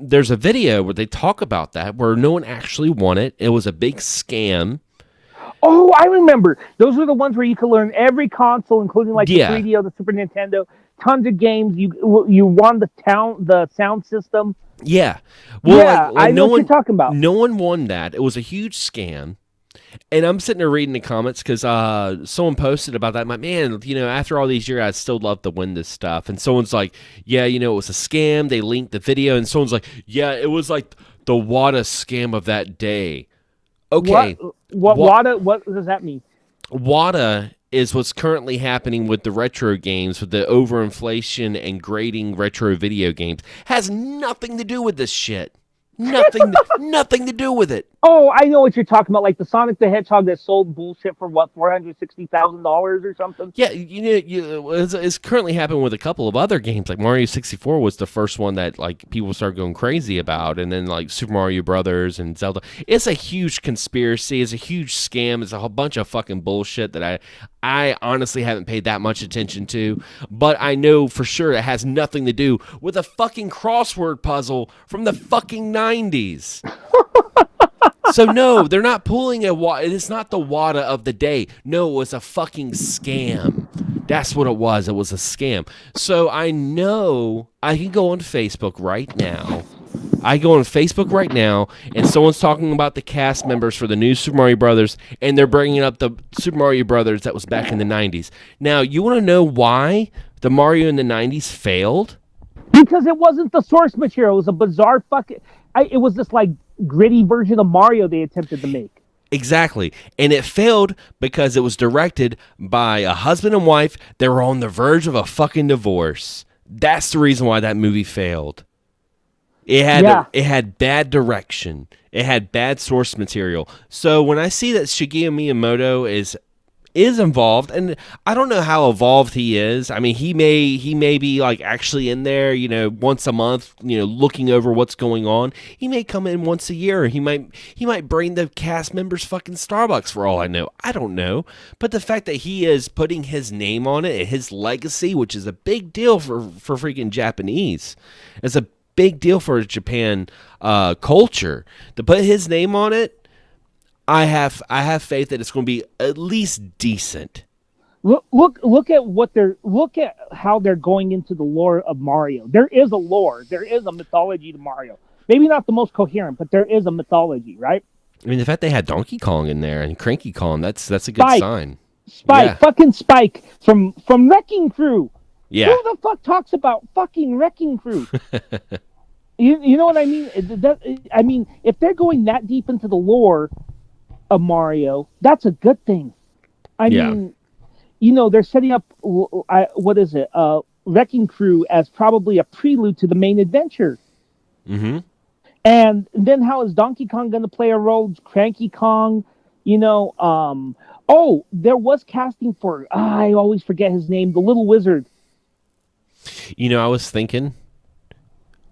there's a video where they talk about that where no one actually won it. It was a big scam. Oh, I remember. Those were the ones where you could learn every console, including like the 3DO, the Super Nintendo, tons of games. You won the sound system. Yeah. Well, I know what you're talking about. No one won that. It was a huge scam. And I'm sitting there reading the comments because someone posted about that. I'm like, man, after all these years, I'd still love to win this stuff. And someone's like, yeah, it was a scam. They linked the video. And someone's like, yeah, it was like the WADA scam of that day. Okay. What WADA? What does that mean? WADA is what's currently happening with the retro games, with the overinflation and grading retro video games. Has nothing to do with this shit. Nothing to do with it. Oh, I know what you're talking about, like the Sonic the Hedgehog that sold bullshit for what, $460,000 or something. Yeah, it's currently happening with a couple of other games. Like Mario 64 was the first one that like people started going crazy about, and then like Super Mario Brothers and Zelda. It's a huge conspiracy. It's a huge scam. It's a whole bunch of fucking bullshit that I honestly haven't paid that much attention to, but I know for sure it has nothing to do with a fucking crossword puzzle from the fucking 90s. So no, they're not pulling it's not the WADA of the day. No, it was a fucking scam. That's what it was. It was a scam. So I know I can go on Facebook right now I go on Facebook right now, and someone's talking about the cast members for the new Super Mario Brothers, and they're bringing up the Super Mario Brothers that was back in the 90s. Now, you want to know why the Mario in the 90s failed? Because it wasn't the source material. It was a bizarre fucking. It was this like gritty version of Mario they attempted to make. Exactly. And it failed because it was directed by a husband and wife that were on the verge of a fucking divorce. That's the reason why that movie failed. It had bad direction. It had bad source material. So when I see that Shigeru Miyamoto is involved, and I don't know how involved he is. I mean, he may be like actually in there, once a month, looking over what's going on. He may come in once a year. He might bring the cast members fucking Starbucks for all I know. I don't know. But the fact that he is putting his name on it, his legacy, which is a big deal for freaking Japanese. It's a big deal for Japan culture to put his name on it. I have faith that it's going to be at least decent. Look at how they're going into the lore of Mario. There is a lore. There is a mythology to Mario. Maybe not the most coherent, but there is a mythology, right? I mean, the fact they had Donkey Kong in there and Cranky Kong, that's a good sign. Fucking Spike from Wrecking Crew. Yeah. Who the fuck talks about fucking Wrecking Crew? you know what I mean? I mean, if they're going that deep into the lore of Mario, that's a good thing. I mean, they're setting up Wrecking Crew as probably a prelude to the main adventure. Mm-hmm. And then how is Donkey Kong going to play a role? Cranky Kong, there was casting for I always forget his name, the little wizard. I was thinking.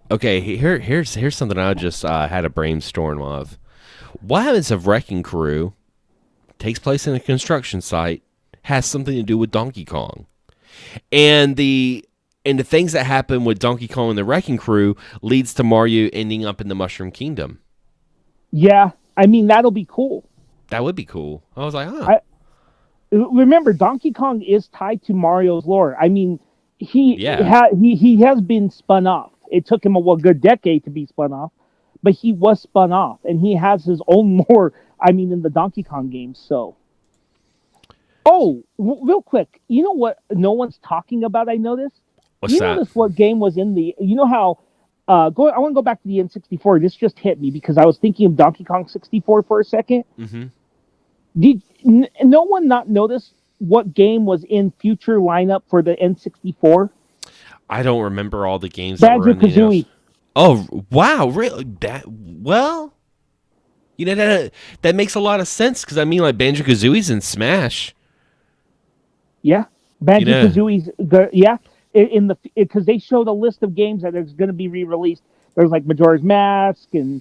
Okay, here's something I just had a brainstorm of. What happens if Wrecking Crew takes place in a construction site, has something to do with Donkey Kong, and the things that happen with Donkey Kong and the Wrecking Crew leads to Mario ending up in the Mushroom Kingdom? Yeah, I mean that'll be cool. That would be cool. I was like, remember, Donkey Kong is tied to Mario's lore. I mean, he has been spun off. It took him a good decade to be spun off. But he was spun off, and he has his own lore, in the Donkey Kong games, so. Oh, real quick, you know what no one's talking about, I noticed? What's that? Notice what game was in the... You know how... I want to go back to the N64. This just hit me, because I was thinking of Donkey Kong 64 for a second. Mm-hmm. Did no one not notice what game was in future lineup for the N64? I don't remember all the games that were in the Banjo-Kazooie. Oh, wow, really? That makes a lot of sense, because like Banjo-Kazooie's in Smash. Yeah, Banjo-Kazooie's because they showed a list of games that is going to be re-released. There's like Majora's Mask and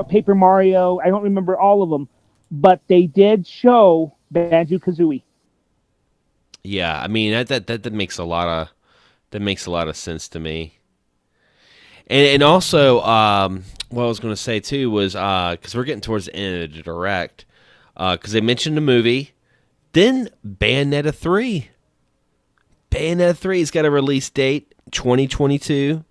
Paper Mario. I don't remember all of them, but they did show Banjo-Kazooie. Yeah, I mean that makes a lot of sense to me. And also, what I was going to say, too, was, because we're getting towards the end of the Direct, because they mentioned the movie, then Bayonetta 3. Bayonetta 3's got a release date, 2022.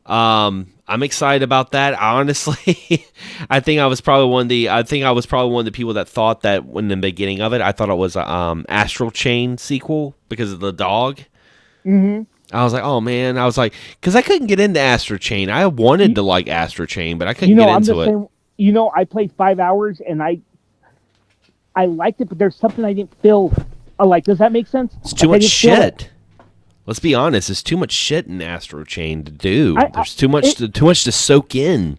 I'm excited about that. Honestly, I think I was probably one of the people that thought that in the beginning of it, I thought it was a Astral Chain sequel because of the dog. Mm-hmm. I was like, oh man, because I couldn't get into Astro Chain. I wanted to like Astro Chain, but I couldn't get into it. I played 5 hours and I liked it, but there's something I didn't feel like. Does that make sense? It's too much shit. Let's be honest. There's too much shit in Astro Chain to do. There's too much to soak in.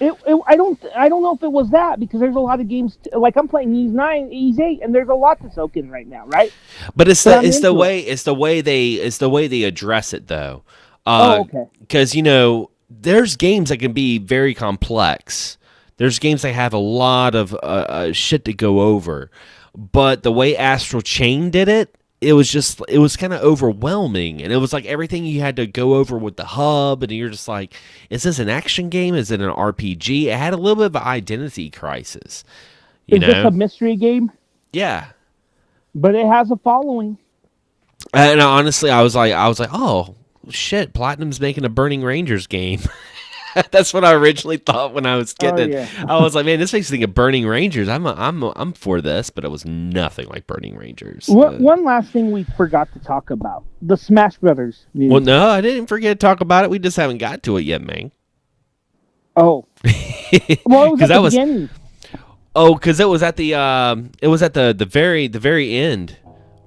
I don't know if it was that, because there's a lot of games like I'm playing Ys 9, Ys 8, and there's a lot to soak in right now, right? But it's the way they address it though. Okay. Because there's games that can be very complex. There's games that have a lot of shit to go over, but the way Astral Chain did it. It was kind of overwhelming, and it was like everything you had to go over with the hub, and you're just like, is this an action game? Is it an RPG? It had a little bit of an identity crisis. Is this a mystery game? Yeah. But it has a following. And honestly, I was like, oh shit, Platinum's making a Burning Rangers game. That's what I originally thought when I was Oh getting yeah. it. I was like, man, this makes me think of Burning Rangers. I'm for this, but it was nothing like Burning Rangers. One last thing we forgot to talk about: the Smash Brothers Well, news. no, I didn't forget to talk about it. We just haven't got to it yet, man. Oh, well, it was Because at that the was beginning. because it was at the very end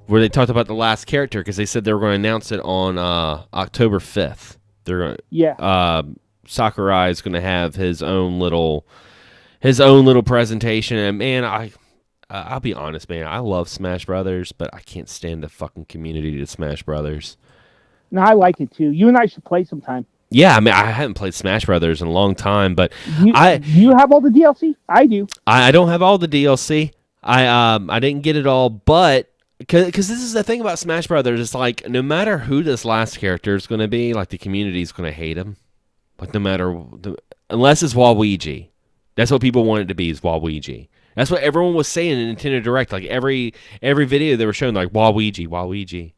where they talked about the last character because they said they were going to announce it on October 5th. They're going Yeah. Sakurai is going to have his own little presentation, and man, I'll be honest, man, I love Smash Brothers, but I can't stand the fucking community to Smash Brothers. No, I like it too. You and I should play sometime. Yeah, I mean, I haven't played Smash Brothers in a long time, but Do you have all the DLC? I do. I don't have all the DLC. I didn't get it all, but because this is the thing about Smash Brothers, it's like no matter who this last character is going to be, like the community is going to hate him. Like no matter unless it's Waluigi, that's what people want it to be is Waluigi. That's what everyone was saying in Nintendo Direct. Like every video they were showing, like Waluigi.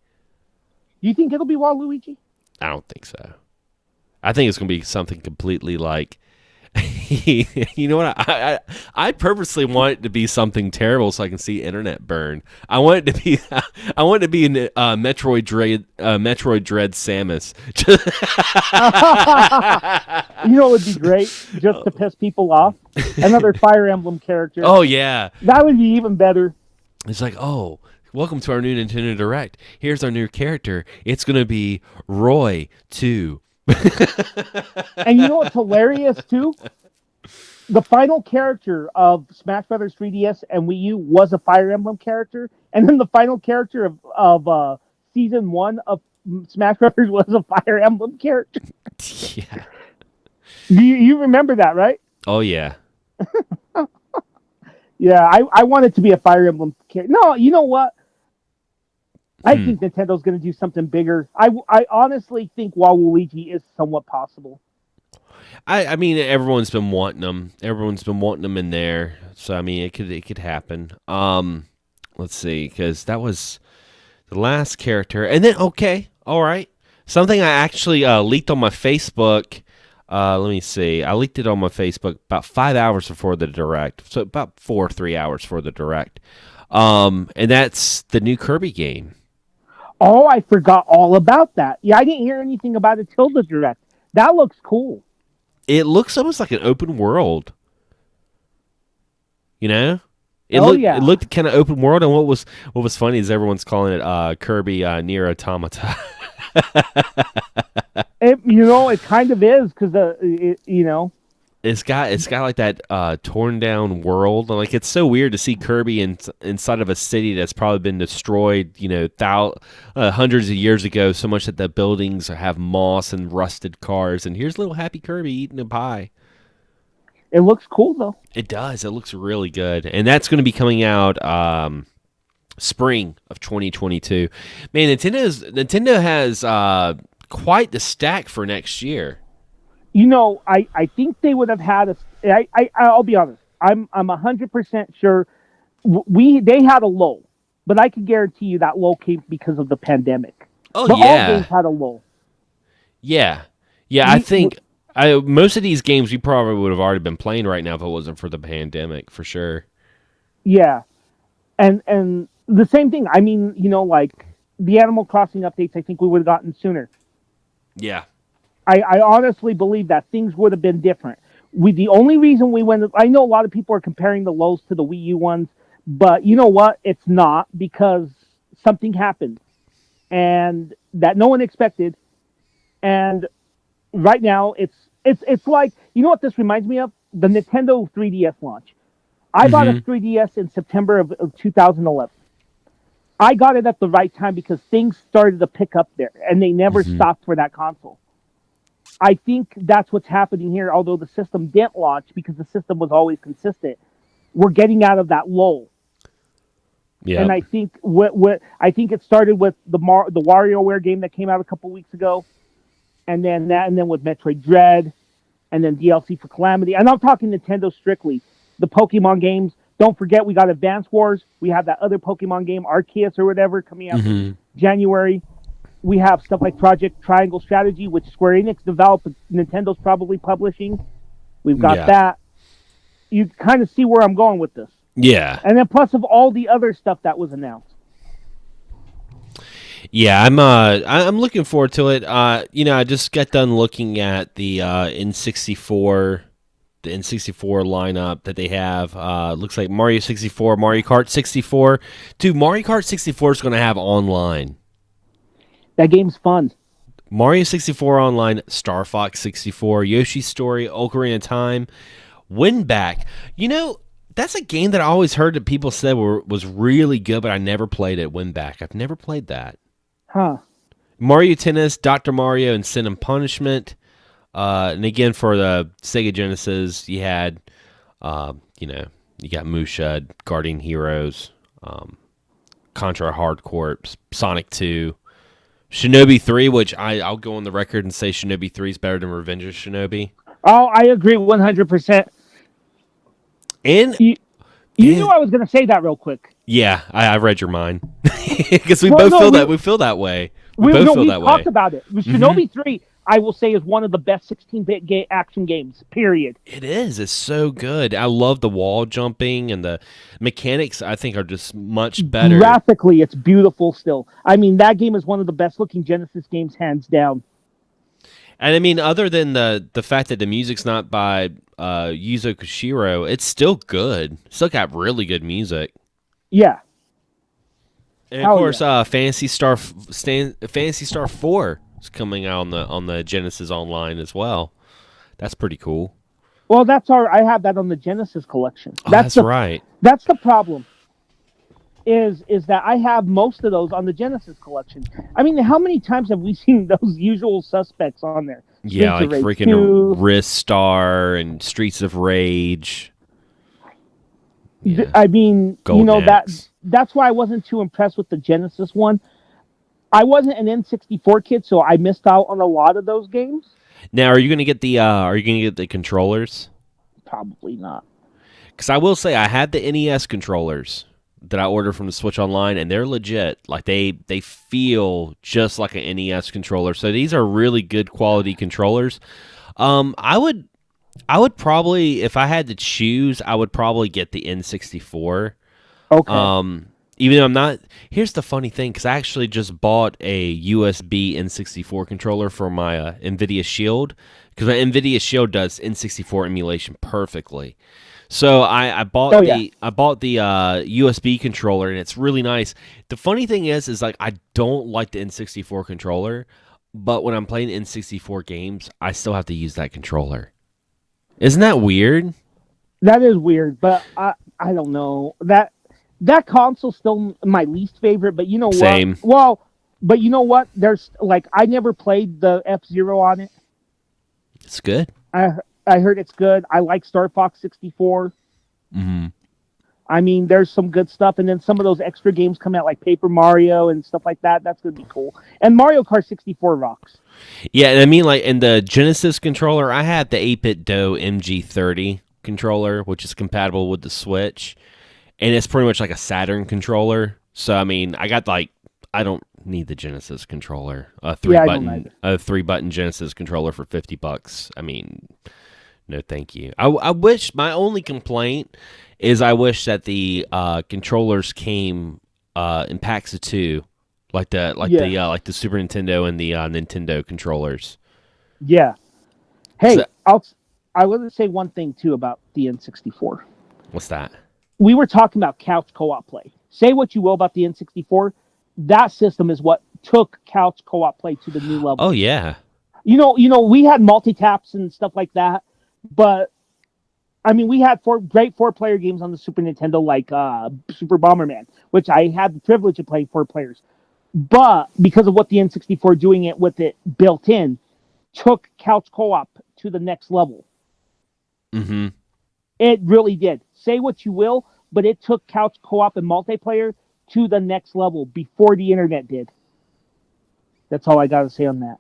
You think it'll be Waluigi? I don't think so. I think it's going to be something completely like, you know what? I purposely want it to be something terrible so I can see internet burn. I want it to be in Metroid Dread Samus. You know, it would be great just to piss people off. Another Fire Emblem character. Oh yeah, That would be even better. it's like, oh, welcome to our new Nintendo Direct. Here's our new character. It's going to be Roy 2. And you know what's hilarious too? The final character of Smash Brothers 3DS and Wii U was a Fire Emblem character, and then the final character of Season 1 of Smash Brothers was a Fire Emblem character. Yeah. You remember that, right? Oh yeah. Yeah, I want it to be a Fire Emblem character. No, you know what? I think Nintendo's going to do something bigger. I honestly think Waluigi is somewhat possible. I mean, everyone's been wanting them. Everyone's been wanting them in there. So I mean, it could happen. Let's see, because that was the last character, and then okay, all right, something I actually leaked on my Facebook. Let me see. I leaked it on my Facebook about 5 hours before the Direct, so about 3 hours before the Direct. And that's the new Kirby game. Oh, I forgot all about that. Yeah, I didn't hear anything about it till the Direct. That looks cool. It looks almost like an open world. You know? It looked kind of open world, and what was funny is everyone's calling it Kirby Nier Automata. It kind of is because It's got like that torn down world. Like it's so weird to see Kirby inside of a city that's probably been destroyed, hundreds of years ago. So much that the buildings have moss and rusted cars. And here's little happy Kirby eating a pie. It looks cool though. It does. It looks really good, and that's going to be coming out spring of 2022. Man, Nintendo has quite the stack for next year. I think they would have had I'll be honest. I'm 100% sure they had a lull, but I can guarantee you that lull came because of the pandemic. Oh but yeah, all games had a lull. Yeah. I think most of these games we probably would have already been playing right now if it wasn't for the pandemic, for sure. Yeah, and the same thing. I mean, like the Animal Crossing updates, I think we would have gotten sooner. Yeah. I honestly believe that things would have been different. The only reason we went, I know a lot of people are comparing the lows to the Wii U ones, but you know what? It's not, because something happened and that no one expected. And right now it's like, you know what this reminds me of? The Nintendo 3DS launch. I bought a 3DS in September of 2011. I got it at the right time because things started to pick up there and they never stopped for that console. I think that's what's happening here, although the system didn't launch because the system was always consistent. We're getting out of that lull. Yeah. And I think I think it started with the WarioWare game that came out a couple weeks ago, and then with Metroid Dread, and then DLC for Calamity. And I'm talking Nintendo strictly. The Pokemon games. Don't forget, we got Advance Wars. We have that other Pokemon game, Arceus or whatever, coming out in January. We have stuff like Project Triangle Strategy, which Square Enix developed, Nintendo's probably publishing. We've got that. You kind of see where I'm going with this. Yeah. And then plus of all the other stuff that was announced. Yeah, I'm looking forward to it. I just got done looking at the N64 lineup that they have. Looks like Mario 64, Mario Kart 64. Dude, Mario Kart 64 is going to have online. That game's fun. Mario 64 online, Star Fox 64, Yoshi's Story, Ocarina of Time, Winback. That's a game that I always heard that people said was really good, but I never played it. Winback. I've never played that. Huh. Mario Tennis, Dr. Mario, and Sin and Punishment. And again, for the Sega Genesis, you had, you got Musha, Guardian Heroes, Contra Hard Corps, Sonic 2, Shinobi 3, which I'll go on the record and say Shinobi 3 is better than Revenge of Shinobi. Oh, I agree 100%. And you knew I was going to say that real quick. Yeah, I read your mind. Because we feel that. We feel that way. We talked about it. Shinobi 3, I will say, is one of the best 16-bit action games, period. It is. It's so good. I love the wall jumping, and the mechanics, I think, are just much better. Graphically, it's beautiful still. I mean, that game is one of the best-looking Genesis games, hands down. And I mean, other than the fact that the music's not by Yuzo Koshiro, it's still good. Still got really good music. Yeah. And of course, Phantasy Star 4 is coming out on the Genesis Online as well. That's pretty cool. Well, I have that on the Genesis collection. That's right. That's the problem. Is that I have most of those on the Genesis collection. I mean, how many times have we seen those usual suspects on there? Yeah, like freaking Ristar and Streets of Rage. Yeah. I mean, Golden that's why I wasn't too impressed with the Genesis one. I wasn't an N64 kid, so I missed out on a lot of those games. Now, are you going to get the controllers? Probably not. Because I will say I had the NES controllers that I ordered from the Switch Online, and they're legit. Like they feel just like an NES controller. So these are really good quality controllers. I would probably, if I had to choose, I would probably get the N64. Okay. Even though I'm not. Here's the funny thing, because I actually just bought a USB N64 controller for my NVIDIA Shield, because my NVIDIA Shield does N64 emulation perfectly. So I bought the USB controller, and it's really nice. The funny thing is like I don't like the N64 controller, but when I'm playing N64 games, I still have to use that controller. Isn't that weird? That is weird, but I don't know. That console's still my least favorite, but you know what? Same. Well, but you know what? There's I never played the F-Zero on it. It's good. I heard it's good. I like Star Fox 64. Mm-hmm. I mean, there's some good stuff, and then some of those extra games come out like Paper Mario and stuff like that. That's gonna be cool. And Mario Kart 64 rocks. Yeah, and I mean, like in the Genesis controller, I have the 8-bit Do MG30 controller, which is compatible with the Switch, and it's pretty much like a Saturn controller. So I mean, I don't need the Genesis controller, a three button Genesis controller for $50. I mean, no, thank you. I wish, my only complaint is I wish that the controllers came in packs of 2. Like the Super Nintendo and the Nintendo controllers. Yeah. Hey, I want to say one thing too about the N64. What's that? We were talking about couch co-op play. Say what you will about the N64, that system is what took couch co-op play to the new level. Oh yeah. You know, we had multi-taps and stuff like that, but I mean, we had great 4-player games on the Super Nintendo, like Super Bomberman, which I had the privilege of playing 4 players. But because of what the N64 doing it with it built in, took couch co-op to the next level. Mm-hmm. It really did. Say what you will, but it took couch co-op and multiplayer to the next level before the internet did. That's all I got to say on that.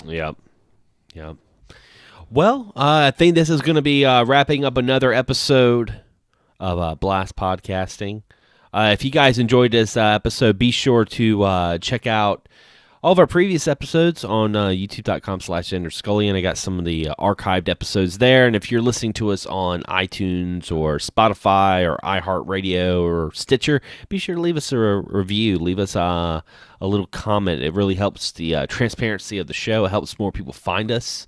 Yep. Well, I think this is going to be wrapping up another episode of Blast Podcasting. If you guys enjoyed this episode, be sure to check out all of our previous episodes on youtube.com/XanderScully, I got some of the archived episodes there. And if you're listening to us on iTunes or Spotify or iHeartRadio or Stitcher, be sure to leave us a review. Leave us a little comment. It really helps the transparency of the show. It helps more people find us.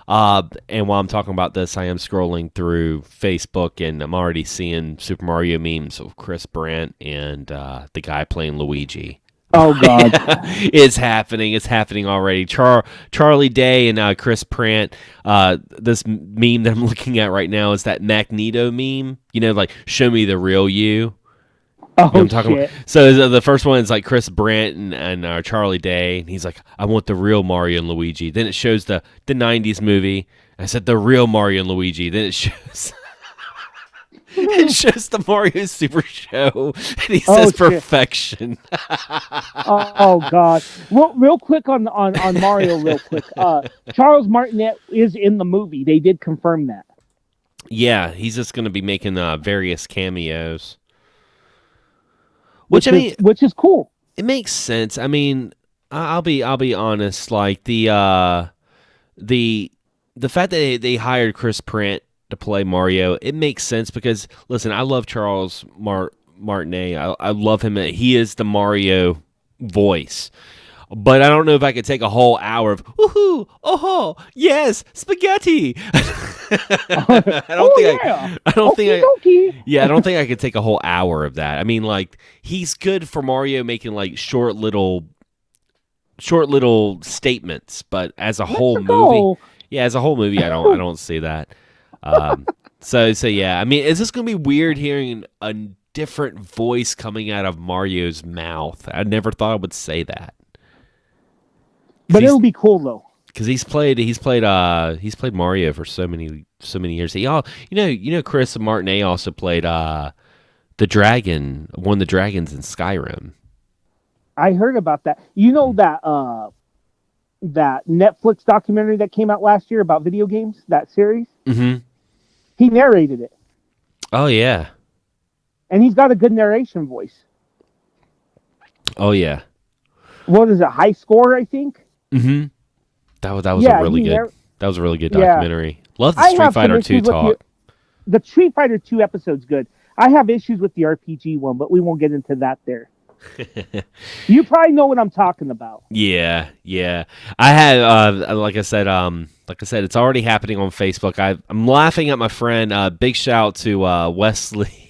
And while I'm talking about this, I am scrolling through Facebook, and I'm already seeing Super Mario memes of Chris Brandt and the guy playing Luigi. Oh, God. It's happening. It's happening already. Charlie Day and Chris Pratt. This meme that I'm looking at right now is that Magneto meme. You know, like, show me the real you. Oh, You know what I'm talking shit. about? So the first one is like Chris Brandt and Charlie Day. And he's like, I want the real Mario and Luigi. Then it shows the 90s movie. I said, the real Mario and Luigi. Then it shows... It shows the Mario Super Show, and he says perfection. Oh, God. Real quick on Mario, real quick. Charles Martinet is in the movie. They did confirm that. Yeah, he's just going to be making various cameos. Which is cool. It makes sense. I mean, I'll be honest. Like the fact that they hired Chris Pratt to play Mario, it makes sense because, listen, I love Charles Martinet. I love him. He is the Mario voice. But I don't know if I could take a whole hour of woohoo, oh yes, spaghetti. I don't think I could take a whole hour of that. I mean, like, he's good for Mario making like short little statements, but as a whole movie, I don't see that. So yeah, I mean, is this going to be weird hearing a different voice coming out of Mario's mouth? I never thought I would say that. But it'll be cool though. Because he's played Mario for so many years. Chris Martinet also played one of the dragons in Skyrim. I heard about that. You know that Netflix documentary that came out last year about video games, that series? Mm-hmm. He narrated it. Oh, yeah. And he's got a good narration voice. Oh, yeah. What is it, High Score, I think? Mm-hmm. That was a really good. That was a really good documentary. Love the Street Fighter 2 talk. The Street Fighter 2 episode's good. I have issues with the RPG one, but we won't get into that there. You probably know what I'm talking about. Yeah. I had, like I said, it's already happening on Facebook. I'm laughing at my friend. Big shout to Wesley.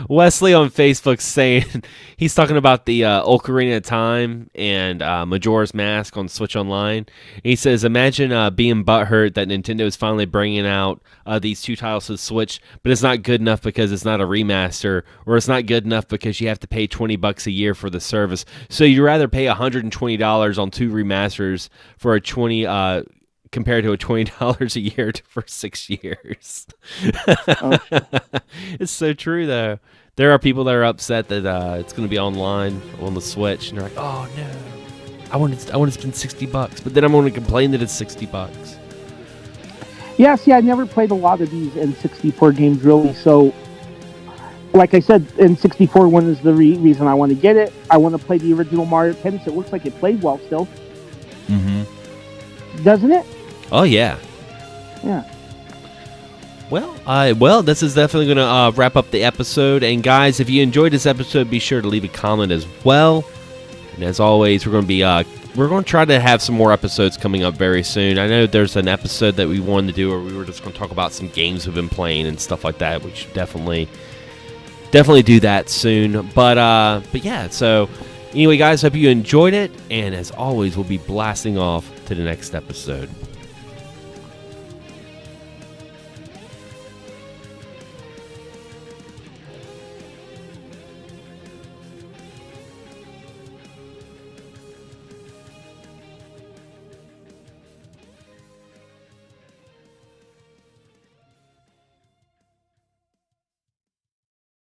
Wesley on Facebook saying he's talking about the Ocarina of Time and Majora's Mask on Switch Online. He says, imagine being butthurt that Nintendo is finally bringing out these two titles to the Switch, but it's not good enough because it's not a remaster, or it's not good enough because you have to pay $20 a year for the service. So you'd rather pay $120 on two remasters for compared to a $20 a year for 6 years. It's so true, though. There are people that are upset that it's going to be online on the Switch, and they're like, "Oh no, I want to spend $60," but then I'm going to complain that it's $60. Yeah, see, I never played a lot of these N64 games really, so like I said, N64 one is the reason I want to get it. I want to play the original Mario Tennis. It looks like it played well still. Mm-hmm. Doesn't it? Oh, yeah. Yeah. Well, this is definitely going to wrap up the episode. And guys, if you enjoyed this episode, be sure to leave a comment as well. And as always, we're going to try to have some more episodes coming up very soon. I know there's an episode that we wanted to do where we were just going to talk about some games we've been playing and stuff like that. We should definitely do that soon. But yeah, so anyway, guys, hope you enjoyed it. And as always, we'll be blasting off to the next episode.